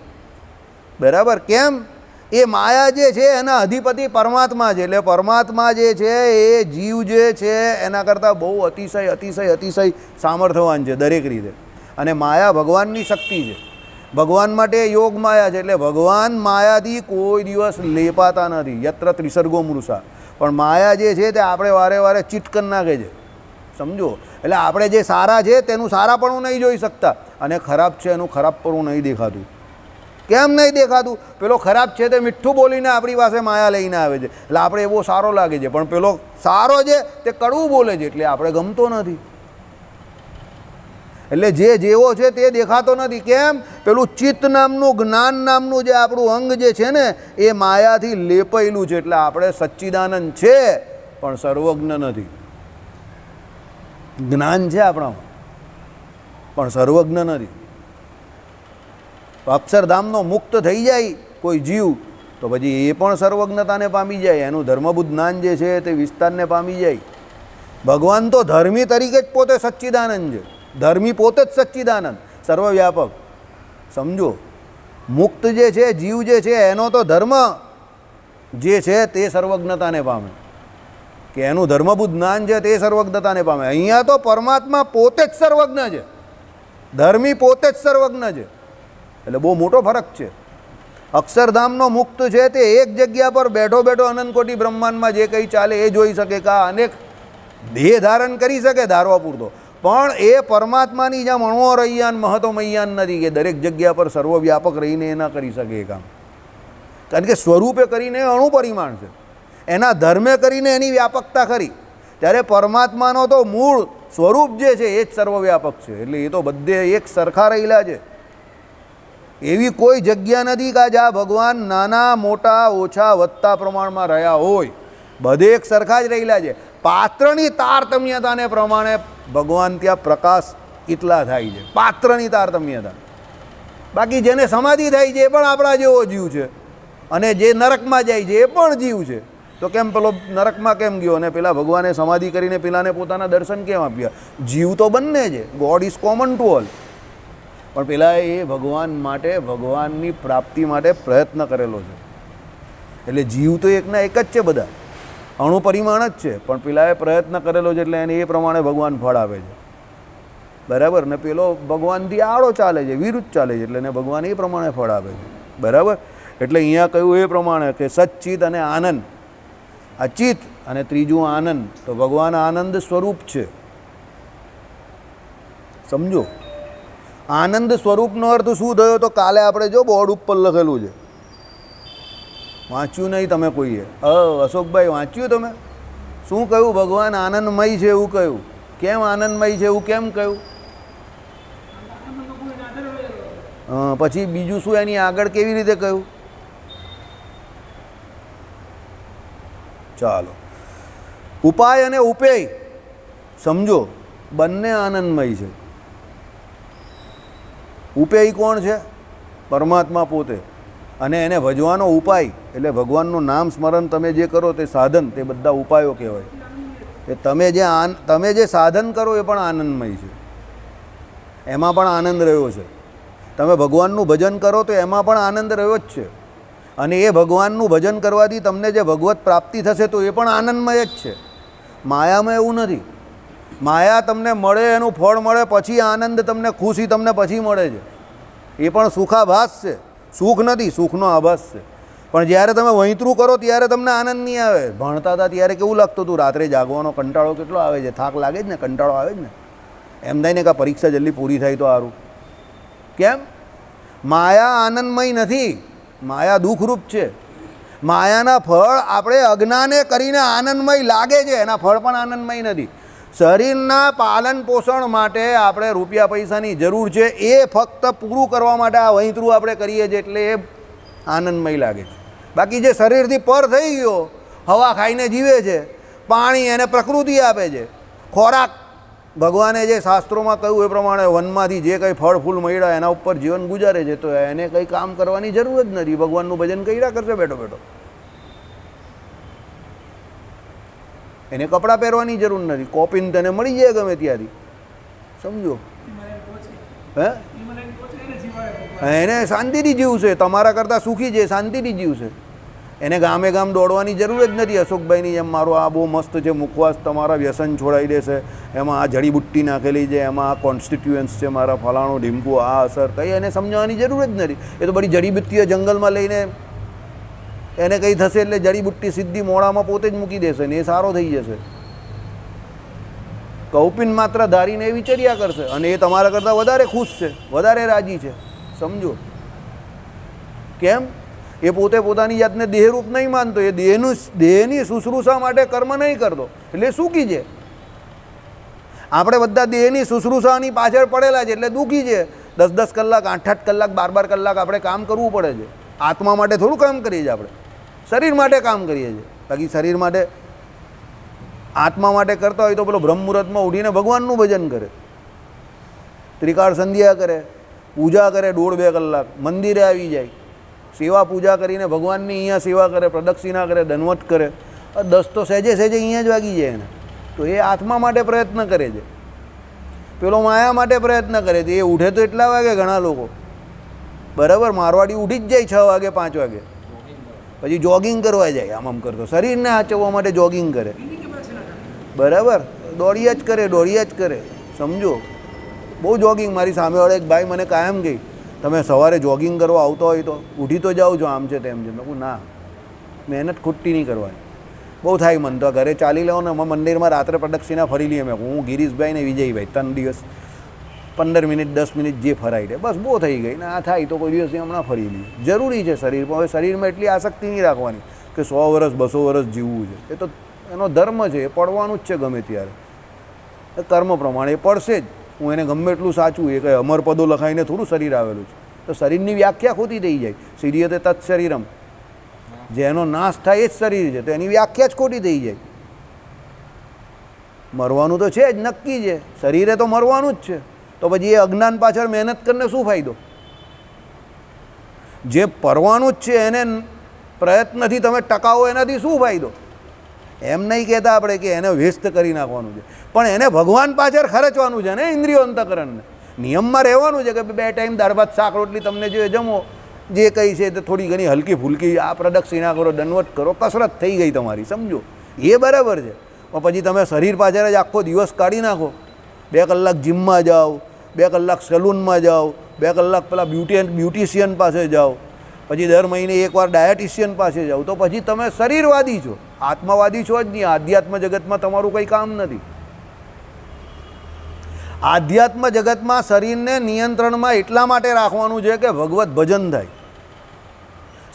બરાબર? કેમ? એ માયા જે છે એના અધિપતિ પરમાત્મા છે. એટલે પરમાત્મા જે છે એ જીવ જે છે એના કરતાં બહુ અતિશય સામર્થ્યવાન છે દરેક રીતે. અને માયા ભગવાનની શક્તિ છે. ભગવાન માટે યોગ માયા છે. એટલે ભગવાન માયાથી કોઈ દિવસ લેપાતા નથી. યત્ર ત્રિસર્ગો મૃષા. પણ માયા જે છે તે આપણે વારે વારે ચીટ કરી નાખે છે. સમજો, એટલે આપણે જે સારા છે તેનું સારાપણું નહીં જોઈ શકતા અને ખરાબ છે એનું ખરાબપણું નહીં દેખાતું. કેમ નહીં દેખાતું? પેલો ખરાબ છે તે મીઠું બોલીને આપણી પાસે માયા લઈને આવે છે, એટલે આપણે એવો સારો લાગે છે. પણ પેલો સારો છે તે કડવું બોલે છે, એટલે આપણે ગમતો નથી. એટલે જે જેવો છે તે દેખાતો નથી. કેમ? પેલું ચિત્ત નામનું, જ્ઞાન નામનું જે આપણું અંગ જે છે ને એ માયાથી લેપાયેલું છે. એટલે આપણે સચ્ચિદાનંદ છે પણ સર્વજ્ઞ નથી. જ્ઞાન છે આપણામાં પણ સર્વજ્ઞ નથી. અક્ષરધામનો મુક્ત થઈ જાય કોઈ જીવ તો પછી એ પણ સર્વજ્ઞતાને પામી જાય. એનું ધર્મબુદ્ધ જ્ઞાન જે છે તે વિસ્તારને પામી જાય. ભગવાન તો ધર્મી તરીકે જ પોતે સચ્ચિદાનંદ છે. ધર્મી પોતે જ સચ્ચિદાનંદ, સર્વવ્યાપક. સમજો, મુક્ત જે છે જીવ જે છે એનો તો ધર્મ જે છે તે સર્વજ્ઞતાને પામે, કે એનું ધર્મબુદ્ધ જ્ઞાન છે તે સર્વજ્ઞતાને પામે. અહીંયા તો પરમાત્મા પોતે જ સર્વજ્ઞ છે, ધર્મી પોતે જ સર્વજ્ઞ છે. એટલે બહુ મોટો ફરક છે. અક્ષરધામનો મુક્ત છે તે એક જગ્યા પર બેઠો બેઠો અનંતકોટી બ્રહ્માંડમાં જે કંઈ ચાલે એ જોઈ શકે, કે આ અનેક દેહ ધારણ કરી શકે ધારવા પૂરતો. પણ એ પરમાત્માની જ્યાં મણવો રહીયાન મહત્વમૈયાન નથી, કે દરેક જગ્યા પર સર્વવ્યાપક રહીને એ ના કરી શકે એ કામ. કારણ કે સ્વરૂપે કરીને અણુ પરિમાણ છે, એના ધર્મે કરીને એની વ્યાપકતા ખરી. ત્યારે પરમાત્માનો તો મૂળ સ્વરૂપ જે છે એ જ સર્વવ્યાપક છે. એટલે એ તો બધે એક સરખા રહેલા છે. એવી કોઈ જગ્યા નથી કે જ્યાં ભગવાન નાના મોટા ઓછા વધતા પ્રમાણમાં રહ્યા હોય. બધે એક સરખા જ રહેલા છે. પાત્રની તારતમ્યતાને પ્રમાણે ભગવાન ત્યાં પ્રકાશ કેટલા થાય છે, પાત્રની તારતમ્યતા. બાકી જેને સમાધિ થાય છે એ પણ આપણા જેવો જીવ છે, અને જે નરકમાં જાય છે એ પણ જીવ છે. તો કેમ પેલો નરકમાં કેમ ગયો અને પેલા ભગવાને સમાધિ કરીને પેલાને પોતાના દર્શન કેમ આપ્યા? જીવ તો બંને છે. God is common to all. પણ પેલા એ ભગવાન માટે, ભગવાનની પ્રાપ્તિ માટે પ્રયત્ન કરેલો છે. એટલે જીવ તો એકના એક જ છે, બધા અણુ પરિમાણ જ છે, પણ પેલાએ પ્રયત્ન કરેલો છે એટલે એને એ પ્રમાણે ભગવાન ફળ આપે છે. બરાબર ને? પેલો ભગવાનથી આડો ચાલે છે, વિરુદ્ધ ચાલે છે, એટલે એને ભગવાન એ પ્રમાણે ફળ આપે છે. બરાબર? એટલે અહીંયા કહ્યું એ પ્રમાણે કે સચ્ચિત અને આનંદ, આ ચિત્ત અને ત્રીજું આનંદ. તો ભગવાન આનંદ સ્વરૂપ છે, સમજો. આનંદ સ્વરૂપનો અર્થ શું થયો? તો કાલે આપણે જો બોર્ડ ઉપર લખેલું છે, વાંચ્યું નહીં તમે કોઈએ? અશોકભાઈ વાંચ્યું તમે? શું કહ્યું? ભગવાન આનંદમય છે એવું કહ્યું. કેમ આનંદમય છે એવું કેમ કહ્યું? પછી બીજું શું એની આગળ કેવી રીતે કહ્યું? ચાલો, ઉપાય અને ઉપેય સમજો, બંને આનંદમય છે. ઉપેય કોણ છે? પરમાત્મા પોતે. અને એને ભજવાનો ઉપાય એટલે ભગવાનનું નામ સ્મરણ તમે જે કરો તે સાધન, તે બધા ઉપાયો કહેવાય. કે તમે જે સાધન કરો એ પણ આનંદમય છે, એમાં પણ આનંદ રહ્યો છે. તમે ભગવાનનું ભજન કરો તો એમાં પણ આનંદ રહ્યો જ છે. અને એ ભગવાનનું ભજન કરવાથી તમને જે ભગવત પ્રાપ્તિ થશે તો એ પણ આનંદમય જ છે. માયામાં એવું નથી. માયા તમને મળે, એનું ફળ મળે, પછી આનંદ તમને, ખુશી તમને પછી મળે છે. એ પણ સુખાભાસ છે, સુખ નથી, સુખનો આભાસ છે. પણ જ્યારે તમે વહીતરું કરો ત્યારે તમને આનંદ નહીં આવે. ભણતા હતા ત્યારે કેવું લાગતું હતું? રાત્રે જાગવાનો કંટાળો કેટલો આવે છે, થાક લાગે જ ને, કંટાળો આવે જ ને. એમ થાય ને કે પરીક્ષા જલ્દી પૂરી થાય તો સારું. કેમ? માયા આનંદમય નથી, માયા દુઃખરૂપ છે. માયાના ફળ આપણે અજ્ઞાને કરીને આનંદમય લાગે છે, એના ફળ પણ આનંદમય નથી. શરીરના પાલન પોષણ માટે આપણે રૂપિયા પૈસાની જરૂર છે, એ ફક્ત પૂરું કરવા માટે આ વહીતરું આપણે કરીએ છીએ, એટલે એ આનંદમય લાગે છે. બાકી જે શરીરથી પર થઈ ગયો, હવા ખાઈને જીવે છે, પાણી એને પ્રકૃતિ આપે છે, ખોરાક ભગવાને જે શાસ્ત્રોમાં કહ્યું એ પ્રમાણે વનમાંથી જે કંઈ ફળ ફૂલ મળ્યા એના ઉપર જીવન ગુજારે છે, તો એને કંઈ કામ કરવાની જરૂર જ નથી. ભગવાનનું ભજન કર્યા કરશે બેઠો બેઠો. એને કપડાં પહેરવાની જરૂર નથી, કોપીને તેને મળી જાય ગમે ત્યાંથી, સમજો. એને શાંતિથી જીવશે, તમારા કરતાં સુખી છે, શાંતિથી જીવશે. એને ગામે ગામ દોડવાની જરૂર જ નથી. અશોકભાઈની જેમ મારો આ બહુ મસ્ત છે મુખવાસ, તમારા વ્યસન છોડાવી દેશે, એમાં આ જડીબુટ્ટી નાખેલી છે, એમાં આ કોન્સ્ટિટ્યુઅન્સ છે, મારા ફલાણું ઢીમકું, આ અસર, કંઈ એને સમજાવવાની જરૂર જ નથી. એ તો બધી જડીબુટ્ટીઓ જંગલમાં લઈને એને કંઈ થશે એટલે જડીબુટ્ટી સીધી મોડામાં પોતે જ મૂકી દેશે ને એ સારો થઈ જશે. કૌપિન માત્ર ધારીને એ વિચર્યા કરશે અને એ તમારા કરતાં વધારે ખુશ છે, વધારે રાજી છે, સમજો. કેમ? એ પોતે પોતાની જાતને દેહરૂપ નહીં માનતો, એ દેહની શુશ્રૂષા માટે કર્મ નહીં કરતો, એટલે સુખી છે. આપણે બધા દેહની શુશ્રૂષાની પાછળ પડેલા છે એટલે દુઃખી છે. 10-10 કલાક, 8-8 કલાક, 12-12 કલાક આપણે કામ કરવું પડે છે. આત્મા માટે થોડું કામ કરીએ છીએ આપણે, શરીર માટે કામ કરીએ છીએ. બાકી શરીર માટે, આત્મા માટે કરતા હોય તો પેલો બ્રહ્મ મુહૂર્તમાં ઉઠીને ભગવાનનું ભજન કરે, ત્રિકાળ સંધ્યા કરે, પૂજા કરે 1.5-2 કલાક, મંદિરે આવી જાય, સેવા પૂજા કરીને ભગવાનની અહીંયા સેવા કરે, પ્રદક્ષિણા કરે, દંડવત કરે. 10 તો સહેજે અહીંયા જ વાગી જાય એને. તો એ આત્મા માટે પ્રયત્ન કરે છે, પેલો માયા માટે પ્રયત્ન કરે છે. એ ઉઠે તો એટલા વાગે ઘણા લોકો, બરાબર, મારવાડી ઉઠી જ જાય 6 વાગે 5 વાગે, પછી જોગિંગ કરવા જાય. આમ કરતો શરીરને સાચવવા માટે જોગિંગ કરે, બરાબર, દોડ્યા જ કરે, સમજો. બહુ જોગિંગ. મારી સામેવાળા એક ભાઈ મને કાયમ કહે, તમે સવારે જોગિંગ કરવા આવતો હોય તો ઉઠી તો જાઓ છો, આમ છે તેમ છે. મેં કહું ના, મહેનત ખોટી નહીં કરવાની. બહુ થાય મન તો ઘરે ચાલી લેવો ને, મંદિરમાં રાત્રે પ્રદક્ષિણા ફરી લઈએ. મેં હું ગિરીશભાઈ ને વિજયભાઈ 3 દિવસ 15 મિનિટ 10 મિનિટ જે ફરાઈ દે, બસ બહુ થઈ ગઈ ને. આ થાય તો કોઈ દિવસ હમણાં ફરી લઈએ. જરૂરી છે શરીર પર. હવે શરીરમાં એટલી આસક્તિ નહીં રાખવાની કે 100 વર્ષ 200 વર્ષ જીવવું છે. એ તો એનો ધર્મ છે, એ પડવાનું જ છે ગમે ત્યારે. કર્મ પ્રમાણે એ પડશે જ. હું એને ગમે એટલું સાચું, એ કંઈ અમર પદો લખાઈને થોડું શરીર આવેલું છે. તો શરીરની વ્યાખ્યા ખોટી થઈ જાય. સીરીયતે તત્ શરીરમ, જેનો નાશ થાય એ જ શરીર છે, તો એની વ્યાખ્યા જ ખોટી થઈ જાય. મરવાનું તો છે જ, નક્કી છે. શરીરે તો મરવાનું જ છે. તો પછી એ અજ્ઞાન પાછળ મહેનત કરીને શું ફાયદો? જે પરવાનું જ છે એને પ્રયત્નથી તમે ટકાવો, એનાથી શું ફાયદો? એમ નહીં કહેતા આપણે કે એને વેસ્ટ કરી નાખવાનું છે, પણ એને ભગવાન પાછળ ખર્ચવાનું છે ને, ઇન્દ્રિયો અંતઃકરણને. નિયમમાં રહેવાનું છે કે 2 ટાઈમ દાળ ભાત શાક રોટલી તમને જો જમો, જે કંઈ છે તે થોડી ઘણી હલકી ફૂલકી આ પ્રદક્ષિણા કરો, દંડવત કરો, કસરત થઈ ગઈ તમારી, સમજો એ બરાબર છે. પણ પછી તમે શરીર પાછળ જ આખો દિવસ કાઢી નાખો, 2 કલાક જિમમાં જાઓ, 2 કલાક સલૂનમાં જાઓ, 2 કલાક પેલા બ્યુટિશિયન પાસે જાઓ, પછી દર મહિને એકવાર ડાયટિશિયન પાસે જાઓ, તો પછી તમે શરીરવાદી છો, આત્મવાદી છો જ નહીં. આધ્યાત્મ જગતમાં તમારું કંઈ કામ નથી. આધ્યાત્મ જગતમાં શરીરને નિયંત્રણમાં એટલા માટે રાખવાનું છે કે ભગવત ભજન થાય.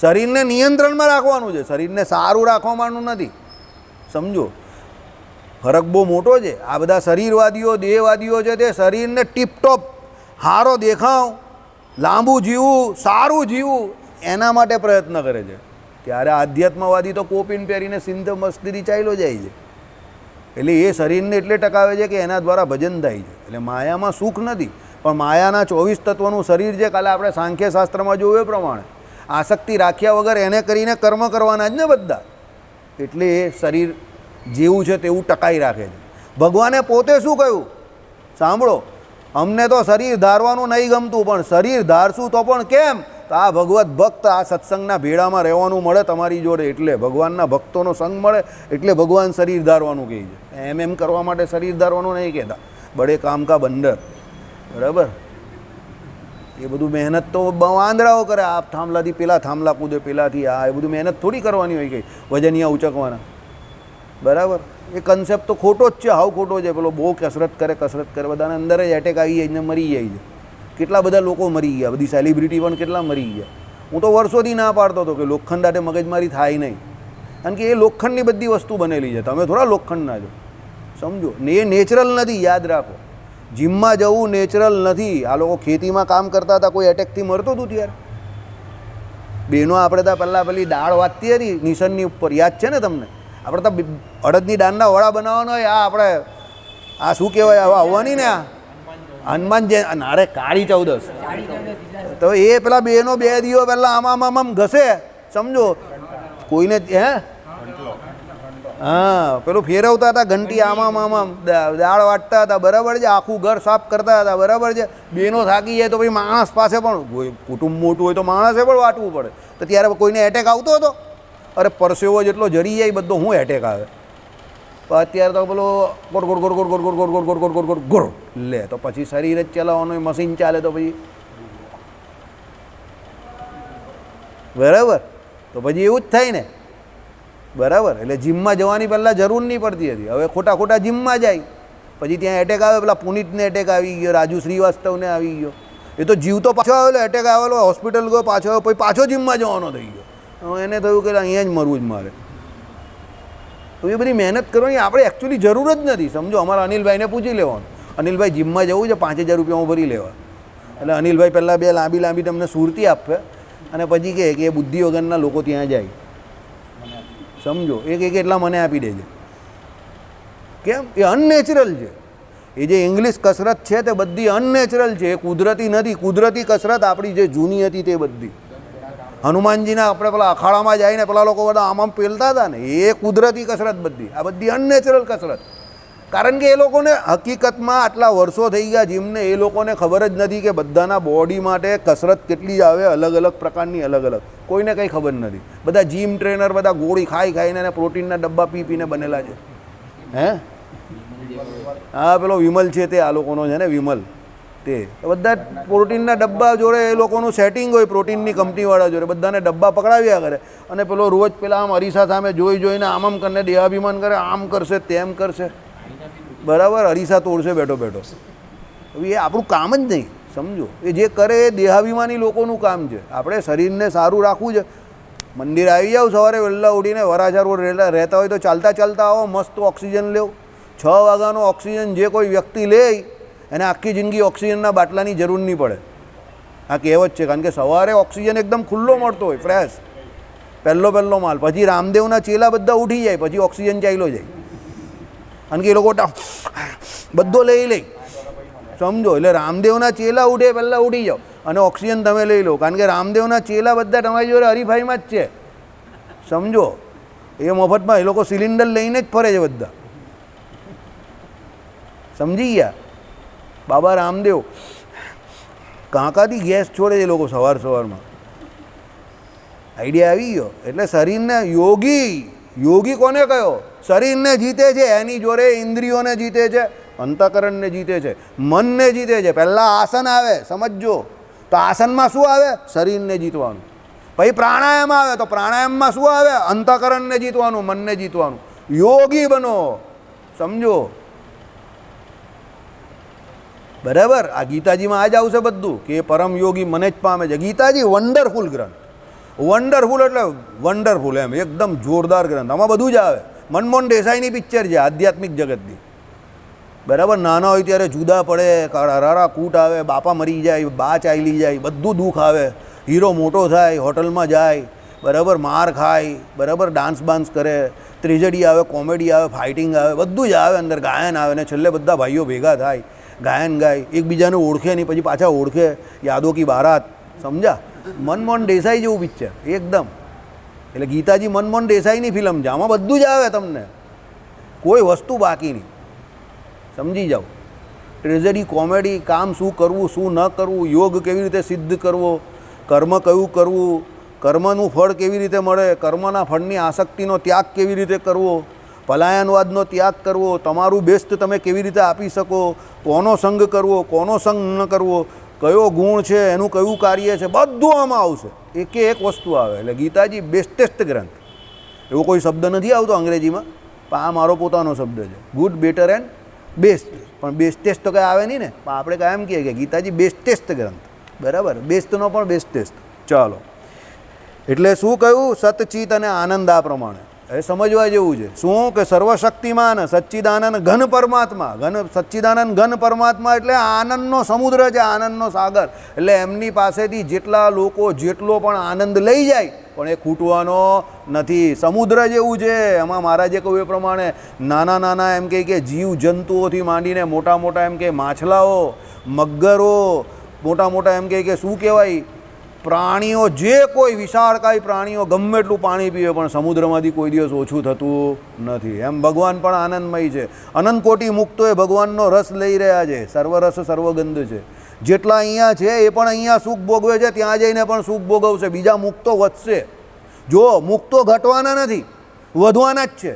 શરીરને નિયંત્રણમાં રાખવાનું છે, શરીરને સારું રાખવાનું નથી, સમજો. ફરક બહુ મોટો છે. આ બધા શરીરવાદીઓ, દેહવાદીઓ છે તે શરીરને ટીપટોપ સારો દેખાવ, લાંબુ જીવવું, સારું જીવવું એના માટે પ્રયત્ન કરે છે. ત્યારે આધ્યાત્મવાદી તો કોપીન પહેરીને સિંધ મસ્તીથી ચાલ્યો જાય છે. એટલે એ શરીરને એટલે ટકાવે છે કે એના દ્વારા ભજન થાય છે. એટલે માયામાં સુખ નથી, પણ માયાના 24 તત્વનું શરીર છે. કાલે આપણે સાંખ્ય શાસ્ત્રમાં જોયું એ પ્રમાણે આસક્તિ રાખ્યા વગર એને કરીને કર્મ કરવાના જ ને બધા. એટલે એ શરીર જેવું છે તેવું ટકાઈ રાખે છે. ભગવાને પોતે શું કહ્યું સાંભળો, અમને તો શરીર ધારવાનું નહીં ગમતું, પણ શરીર ધારશું તો પણ કેમ? તો આ ભગવત ભક્ત આ સત્સંગના ભેડામાં રહેવાનું મળે તમારી જોડે, એટલે ભગવાનના ભક્તોનો સંગ મળે, એટલે ભગવાન શરીર ધારવાનું કહે છે. એમ કરવા માટે શરીર ધારવાનું નહીં કહેતા. બડે કામ કા બંદર, બરાબર? એ બધું મહેનત તો આંધળાઓ કરે. આ થાંભલાથી પેલા થાંભલા કૂદે, પેલાથી આ, એ બધું મહેનત થોડી કરવાની હોય. કંઈ વજનિયા ઉચકવાના, બરાબર? એ કન્સેપ્ટ તો ખોટો જ છે, હાવ ખોટો છે. પેલો બહુ કસરત કરે, બધાને અંદર જ એટેક આવી જાય ને મરી જાય છે. કેટલા બધા લોકો મરી ગયા, બધી સેલિબ્રિટી પણ કેટલા મરી ગયા. હું તો વર્ષોથી ના પાડતો હતો કે લોખંડ આટે મગજમારી થાય નહીં, કારણ કે એ લોખંડની બધી વસ્તુ બનેલી છે. તમે થોડા લોખંડના છો, સમજો ને. એ નેચરલ નથી, યાદ રાખો. જીમમાં જવું નેચરલ નથી. આ લોકો ખેતીમાં કામ કરતા હતા, કોઈ એટેકથી મરતું હતું ત્યારે. બહેનો આપણે ત્યાં પહેલાં પેલી દાળ વાતતી હતી નિશનની ઉપર, યાદ છે ને તમને? આપણે તો અડદની દાળના વડા બનાવવાનો હોય. આ આપણે આ શું કહેવાય, હવે આવવાની ને આ હનુમાન જય નારે કાળી ચૌદસ, તો એ પેલા બેનો 2 દિવસ પહેલાં આમ ઘસે, સમજો. કોઈને હા પેલું ફેરવતા હતા ઘંટી, આમ દાળ વાટતા હતા, બરાબર છે? આખું ઘર સાફ કરતા હતા, બરાબર છે? બેનો થાકી જાય તો પછી માણસ પાસે પણ, કુટુંબ મોટું હોય તો માણસે પણ વાટવું પડે. તો ત્યારે કોઈને એટેક આવતો હતો? અરે પરસેવો જેટલો જરી જાય બધો, હું એટેક આવે? અત્યારે તો પેલો ગોળ ગોળ ગોળ ગોળ ગોળ ગોળ ગોળ ગોળ ગોળ ગોળ ગોળ ગોળ લે, તો પછી શરીર જ ચલાવવાનું, મશીન ચાલે તો પછી, બરાબર? તો પછી એવું જ થાય ને, બરાબર? એટલે જીમમાં જવાની પહેલાં જરૂર નહીં પડતી હતી. હવે ખોટા જીમમાં જાય, પછી ત્યાં એટેક આવે. પેલા પુનિતને એટેક આવી ગયો, રાજુ શ્રીવાસ્તવને આવી ગયો. એ તો જીવતો પાછો આવેલો, એટેક આવેલો, હોસ્પિટલ ગયો, પાછો આવ્યો, પછી પાછો જીમમાં જવાનો થઈ ગયો. એને થયું કે અહીંયા જ મરવું જ મારે. તો એ બધી મહેનત કરવાની આપણે એકચ્યુઅલી જરૂર જ નથી, સમજો. અમારા અનિલભાઈને પૂછી લેવાનું, અનિલભાઈ જીમમાં જવું છે, 5000 રૂપિયા ભરી લેવા. એટલે અનિલભાઈ પહેલાં 2 લાંબી તમને સુરતી આપે, અને પછી કહે કે એ બુદ્ધિ વગરના લોકો ત્યાં જાય, સમજો. એ કહે કે એટલા મને આપી દેજે. કેમ? એ અનનેચરલ છે. એ જે ઇંગ્લિશ કસરત છે તે બધી અનનેચરલ છે, એ કુદરતી નથી. કુદરતી કસરત આપણી જે જૂની હતી તે બધી, હનુમાનજીના આપણે પેલા અખાડામાં જઈને પેલા લોકો બધા આમ પેલતા હતા ને, એ કુદરતી કસરત બધી. આ બધી અનનેચરલ કસરત. કારણ કે એ લોકોને હકીકતમાં આટલા વર્ષો થઈ ગયા જીમને, એ લોકોને ખબર જ નથી કે બધાના બોડી માટે કસરત કેટલી આવે, અલગ અલગ પ્રકારની, અલગ અલગ. કોઈને કંઈ ખબર નથી. બધા જીમ ટ્રેનર બધા ગોળી ખાઈને અને પ્રોટીનના ડબ્બા પીને બનેલા છે. હે હા, પેલો વિમલ છે તે આ લોકોનો છે ને, વિમલ તે બધા પ્રોટીનના ડબ્બા જોડે એ લોકોનું સેટિંગ હોય, પ્રોટીનની કંપનીવાળા જોડે બધાને ડબ્બા પકડાવ્યા કરે. અને પેલો રોજ પેલા આમ અરીસા સામે જોઈને આમ કરીને દેહાભિમાન કરે, આમ કરશે તેમ કરશે, બરાબર? અરીસા તોડશે બેઠો બેઠો. એ આપણું કામ જ નહીં, સમજો. એ જે કરે એ દેહાભિમાની લોકોનું કામ છે. આપણે શરીરને સારું રાખવું છે. મંદિર આવી જાઓ સવારે વહેલા ઉઠીને, વરાછા રોડ રહેતા હોય તો ચાલતા આવો, મસ્ત ઓક્સિજન લેવો. 6 વાગ્યાનો ઓક્સિજન જે કોઈ વ્યક્તિ લે એને આખી જિંદગી ઓક્સિજનના બાટલાની જરૂર નહીં પડે. આ કહેવત છે. કારણ કે સવારે ઓક્સિજન એકદમ ખુલ્લો મળતો હોય, ફ્રેશ, પહેલો માલ. પછી રામદેવના ચેલા બધા ઉઠી જાય, પછી ઓક્સિજન ચાલ્યો જાય. કારણ કે એ લોકો બધો લઈ સમજો. એટલે રામદેવના ચેલા ઉઠે પહેલાં ઉઠી જાઓ અને ઓક્સિજન તમે લઈ લો. કારણ કે રામદેવના ચેલા બધા તમારી જોડે હરીફાઈમાં જ છે, સમજો. એ મફતમાં એ લોકો સિલિન્ડર લઈને જ ફરે છે બધા, સમજી ગયા? બાબા રામદેવ કાંકાથી ગેસ છોડે એ લોકો સવાર સવારમાં. આઈડિયા આવી ગયો. એટલે શરીરને યોગી કોને કયો? શરીરને જીતે છે, એની જોડે ઇન્દ્રિયોને જીતે છે, અંતઃકરણને જીતે છે, મનને જીતે છે. પહેલાં આસન આવે, સમજજો. તો આસનમાં શું આવે? શરીરને જીતવાનું. પછી પ્રાણાયામ આવે, તો પ્રાણાયામમાં શું આવે? અંતઃકરણને જીતવાનું, મનને જીતવાનું. યોગી બનો, સમજો. બરાબર. આ ગીતાજીમાં આ જ આવશે બધું કે પરમ યોગી મને જ પામે છે. ગીતાજી વન્ડરફુલ ગ્રંથ. વન્ડરફુલ એટલે વન્ડરફુલ, એમ એકદમ જોરદાર ગ્રંથ. આમાં બધું જ આવે. મનમોહન દેસાઈની પિક્ચર છે આધ્યાત્મિક જગતની. બરાબર. નાના હોય ત્યારે જુદા પડે, રારા કૂટ આવે, બાપા મરી જાય, બા ચાલી જાય, બધું દુઃખ આવે. હીરો મોટો થાય, હોટલમાં જાય, બરાબર, માર ખાય, બરાબર, ડાન્સ બાન્સ કરે, ટ્રેજડી આવે, કોમેડી આવે, ફાઇટિંગ આવે, બધું જ આવે અંદર. ગાયન આવે ને છેલ્લે બધા ભાઈઓ ભેગા થાય, ગાયન ગાય, એકબીજાને ઓળખે નહીં, પછી પાછા ઓળખે. યાદો કી બારાત. સમજા? મનમોહન દેસાઈ જેવું પિક્ચર એકદમ. એટલે ગીતાજી મનમોહન દેસાઈની ફિલ્મ છે. આમાં બધું જ આવે તમને, કોઈ વસ્તુ બાકી નહીં. સમજી જાઓ. ટ્રેજડી, કોમેડી, કામ શું કરવું, શું ન કરવું, યોગ કેવી રીતે સિદ્ધ કરવો, કર્મ કયું કરવું, કર્મનું ફળ કેવી રીતે મળે, કર્મના ફળની આસક્તિનો ત્યાગ કેવી રીતે કરવો, પલાયનવાદનો ત્યાગ કરવો, તમારું બેસ્ટ તમે કેવી રીતે આપી શકો, કોનો સંગ કરવો, કોનો સંગ ન કરવો, કયો ગુણ છે, એનું કયું કાર્ય છે, બધું આમાં આવશે. એકે એક વસ્તુ આવે. એટલે ગીતાજી બેસ્ટેસ્ટ ગ્રંથ. એવો કોઈ શબ્દ નથી આવતો અંગ્રેજીમાં, પણ આ મારો પોતાનો શબ્દ છે. Good, better and best. પણ બેસ્ટેસ્ટ તો કંઈ આવે નહીં ને. પણ આપણે કાંઈ એમ કહીએ કે ગીતાજી બેસ્ટેસ્ટ ગ્રંથ. બરાબર. બેસ્ટનો પણ બેસ્ટેસ્ટ. ચાલો. એટલે શું કહ્યું? સતચિત અને આનંદ. આ પ્રમાણે એ સમજવા જેવું છે. શું કે સર્વશક્તિમાન સચ્ચિદાનંદ ઘન પરમાત્મા. સચ્ચિદાનંદ ઘન પરમાત્મા એટલે આનંદનો સમુદ્ર છે, આનંદનો સાગર. એટલે એમની પાસેથી જેટલા લોકો જેટલો પણ આનંદ લઈ જાય પણ એ ખૂટવાનો નથી. સમુદ્ર જેવું છે. એમાં મહારાજે કહ્યું એ પ્રમાણે નાના નાના એમ કે જીવ જંતુઓથી માંડીને મોટા મોટા એમ કે માછલાઓ, મગરો, મોટા મોટા એમ કે શું કહેવાય પ્રાણીઓ, જે કોઈ વિશાળકાય પ્રાણીઓ ગમે એટલું પાણી પીવે પણ સમુદ્રમાંથી કોઈ દિવસ ઓછું થતું નથી. એમ ભગવાન પણ આનંદમય છે. અનંત કોટી મુક્તોએ ભગવાનનો રસ લઈ રહ્યા છે. સર્વરસ સર્વગંધ છે. જેટલા અહીંયા છે એ પણ અહીંયા સુખ ભોગવે છે, ત્યાં જઈને પણ સુખ ભોગવશે. બીજા મુક્તો વધશે. જો મુક્તો ઘટવાના નથી, વધવાના જ છે.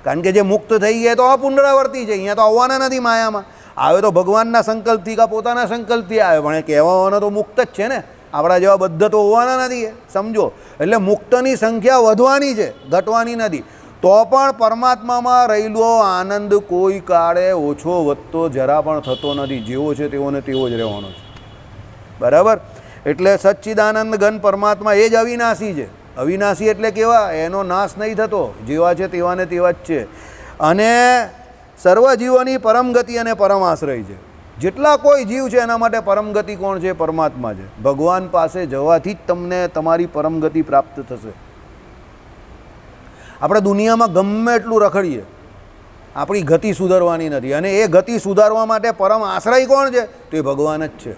કારણ કે જે મુક્ત થઈ ગયા તો અપુનરાવર્તી છે. અહીંયા તો આવવાના નથી માયામાં. આવે તો ભગવાનના સંકલ્પથી કાં પોતાના સંકલ્પથી આવે, પણ એ કહેવાનો તો મુક્ત જ છે ને. આપણા જેવા બધા તો હોવાના નથી. સમજો. એટલે મુક્તની સંખ્યા વધવાની છે, ઘટવાની નથી. તો પણ પરમાત્મામાં રહેલો આનંદ કોઈ કાળે ઓછો વધતો જરા પણ થતો નથી. જેવો છે તેઓને તેવો જ રહેવાનો છે. બરાબર. એટલે સચ્ચિદાનંદ ઘન પરમાત્મા એ જ અવિનાશી છે. અવિનાશી એટલે કેવા? એનો નાશ નહીં થતો. જેવા છે તેવાને તેવા જ છે. અને સર્વ જીવોની પરમ ગતિ અને પરમ આશ્રય છે. જેટલા કોઈ જીવ છે એના માટે પરમ ગતિ કોણ છે? પરમાત્મા છે. ભગવાન પાસે જવાથી જ તમને તમારી પરમ ગતિ પ્રાપ્ત થશે. આપણે દુનિયામાં ગમે એટલું રખડીએ, આપણી ગતિ સુધારવાની નથી. અને એ ગતિ સુધારવા માટે પરમ આશ્રય કોણ છે? તો એ ભગવાન જ છે.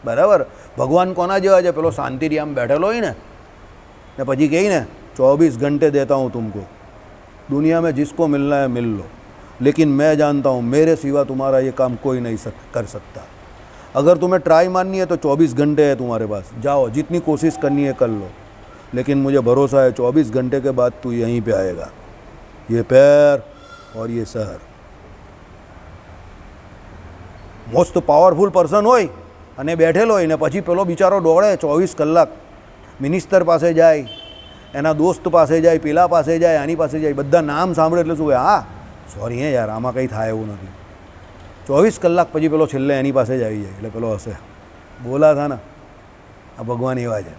બરાબર. ભગવાન કોના જેવા છે? પેલો શાંતિથી આમ બેઠેલો હોય ને પછી કહે ને 24 घंटे देता हूँ तुमको, दुनिया में जिसको मिलना है मिल लो, लेकिन मैं जानता हूँ मेरे सिवा तुम्हारा ये काम कोई नहीं कर सकता. अगर तुम्हें ट्राई मारनी है तो 24 घंटे है तुम्हारे पास, जाओ जितनी कोशिश करनी है कर लो, लेकिन मुझे भरोसा है 24 घंटे के बाद तू यहीं पे आएगा, ये पैर और ये सर. મોસ્ટ પાવરફુલ પર્સન હોય અને બેઠેલો હોય ને પછી પેલો બિચારો દોડે 24 કલાક, મિનિસ્ટર પાસે જાય, એના દોસ્ત પાસે જાય, પેલા પાસે જાય, આની પાસે જાય, બધા નામ સાંભળે એટલે શું કહે, હા સોરી હે યાર આમાં કંઈ થાય એવું નથી. 24 કલાક પછી પેલો છેલ્લે એની પાસે જ આવી જાય એટલે પેલો હશે, બોલા થા ને આ ભગવાન એવા છે.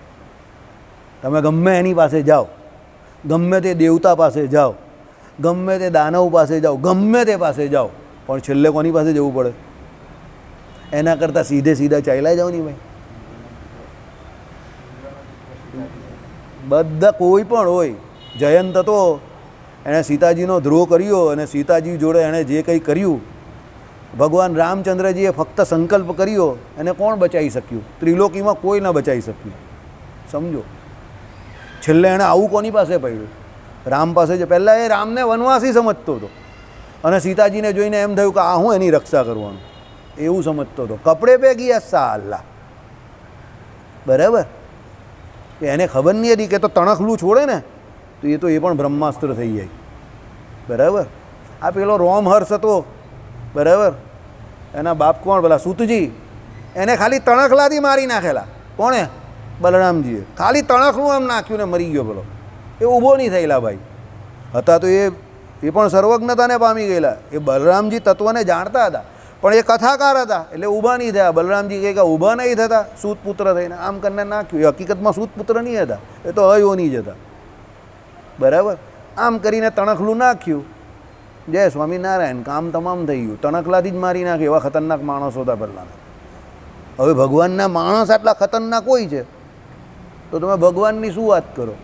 તમે ગમે એની પાસે જાઓ, ગમે તે દેવતા પાસે જાઓ, ગમે તે દાનવ પાસે જાઓ, ગમે તે પાસે જાઓ, પણ છેલ્લે કોની પાસે જવું પડે? એના કરતાં સીધે સીધા ચાલ્યા જાઓ નહીં ભાઈ. બધા કોઈ પણ હોય, જયંત હતો એણે સીતાજીનો દ્રોહ કર્યો અને સીતાજી જોડે એણે જે કંઈ કર્યું, ભગવાન રામચંદ્રજીએ ફક્ત સંકલ્પ કર્યો, એને કોણ બચાવી શક્યું? ત્રિલોકીમાં કોઈ ન બચાવી શક્યું. સમજો. છેલ્લે એણે આવું કોની પાસે પડ્યું? રામ પાસે જ. પહેલાં એ રામને વનવાસી સમજતો હતો અને સીતાજીને જોઈને એમ થયું કે આ હું એની રક્ષા કરવાનું. એવું સમજતો હતો. કપડે પે ગયા સાલા, બરાબર. એને ખબર નહીં હતી કે તો તણખલું છોડે ને તો એ પણ બ્રહ્માસ્ત્ર થઈ જાય, બરાબર. આ પેલો રોમહર્ષ હતો, બરાબર, એના બાપ કોણ પેલા સૂતજી, એને ખાલી તણખલાથી મારી નાખેલા. કોણે? બલરામજીએ. ખાલી તણખલું આમ નાખ્યું ને મરી ગયો પેલો. એ ઊભો નહીં થયેલા ભાઈ. હતા તો એ પણ સર્વજ્ઞતાને પામી ગયેલા. એ બલરામજી તત્વને જાણતા હતા, પણ એ કથાકાર હતા એટલે ઊભા નહીં થયા. બલરામજી કહે કે ઊભા નહીં થતા, સૂતપુત્ર થઈને આમ કરીને નાખ્યું. એ હકીકતમાં સૂતપુત્ર નહીં હતા, એ તો અયોની જ હતા, બરાબર. આમ કરીને તણખલું નાખ્યું. જય સ્વામિનારાયણ, કામ તમામ થઈ ગયું. તણખલાથી જ મારી નાખે એવા ખતરનાક માણસો હતા પહેલાં. હવે ભગવાનના માણસ આટલા ખતરનાક હોય છે તો તમે ભગવાનની શું વાત કરો,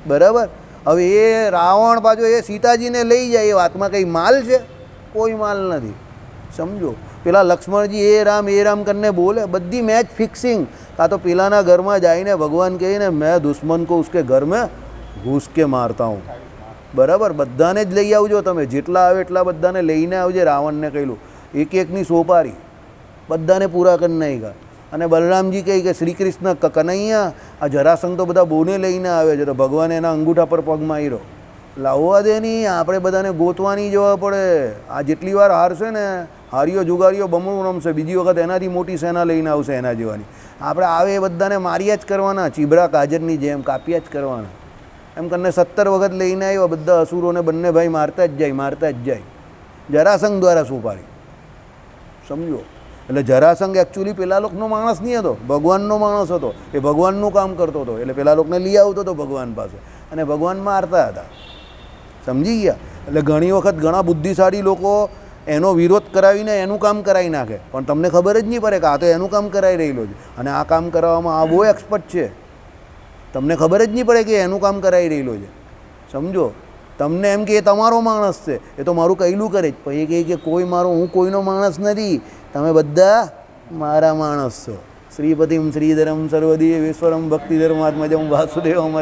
બરાબર. હવે એ રાવણ પાછો એ સીતાજીને લઈ જાય, એ વાતમાં કંઈ માલ છે? કોઈ માલ નથી, સમજો. પેલા લક્ષ્મણજી એ રામ કરીને બોલે, બધી મેચ ફિક્સિંગ. કાં તો પેલાના ઘરમાં જઈને ભગવાન કહીને મેં દુશ્મન કો ઉસકે ઘર મેં ઘૂસ કે મારતા હું, બરાબર. બધાને જ લઈ આવજો તમે, જેટલા આવે એટલા બધાને લઈને આવજે. રાવણને કહેલું એક એકની સોપારી બધાને પૂરા કરી નાખ્યા. અને બલરામજી કહે કે શ્રી કૃષ્ણ કનૈયા, આ જરાસંઘ તો બધા બોને લઈને આવે છે, તો ભગવાન એના અંગૂઠા પર પગ માર્યો. લાવવા દે નહીં, આપણે બધાને ગોતવાની જવા પડે. આ જેટલી વાર હારશે ને, હારીઓ જુગારીઓ બમણું રમશે, બીજી વખત એનાથી મોટી સેના લઈને આવશે એના જેવાની. આપણે આવે એ બધાને માર્યા જ કરવાના, ચીબડા કાજરની જેમ કાપ્યા જ કરવાના. એમ કરીને 17 વખત લઈને આવ્યા. બધા અસુરોને બંને ભાઈ મારતા જ જાય. જરાસંઘ દ્વારા સોપારી, સમજો. એટલે જરાસંઘ એકચ્યુઅલી પેલા લોકનો માણસ નહીં હતો, ભગવાનનો માણસ હતો. એ ભગવાનનું કામ કરતો હતો, એટલે પેલા લોકને લઈ આવતો હતો ભગવાન પાસે, અને ભગવાન મારતા હતા, સમજી ગયા. એટલે ઘણી વખત ઘણા બુદ્ધિશાળી લોકો એનો વિરોધ કરાવીને એનું કામ કરાવી નાખે, પણ તમને ખબર જ નહીં પડે કે આ તો એનું કામ કરાવી રહેલો છે, અને આ કામ કરાવવામાં આ બહુ એક્સપર્ટ છે. તમને ખબર જ નહીં પડે કે એનું કામ કરાવી રહેલો છે, સમજો. તમને એમ કે એ તમારો માણસ છે, એ તો મારું કહેલું કરે જ, પછી એ કહે કે હું કોઈનો માણસ નથી, તમે બધા મારા માણસ છો. શ્રીપતિમ શ્રીધરમ સર્વદીય વિશ્વરમ ભક્તિધર્માત્મજમ વાસુદેવમ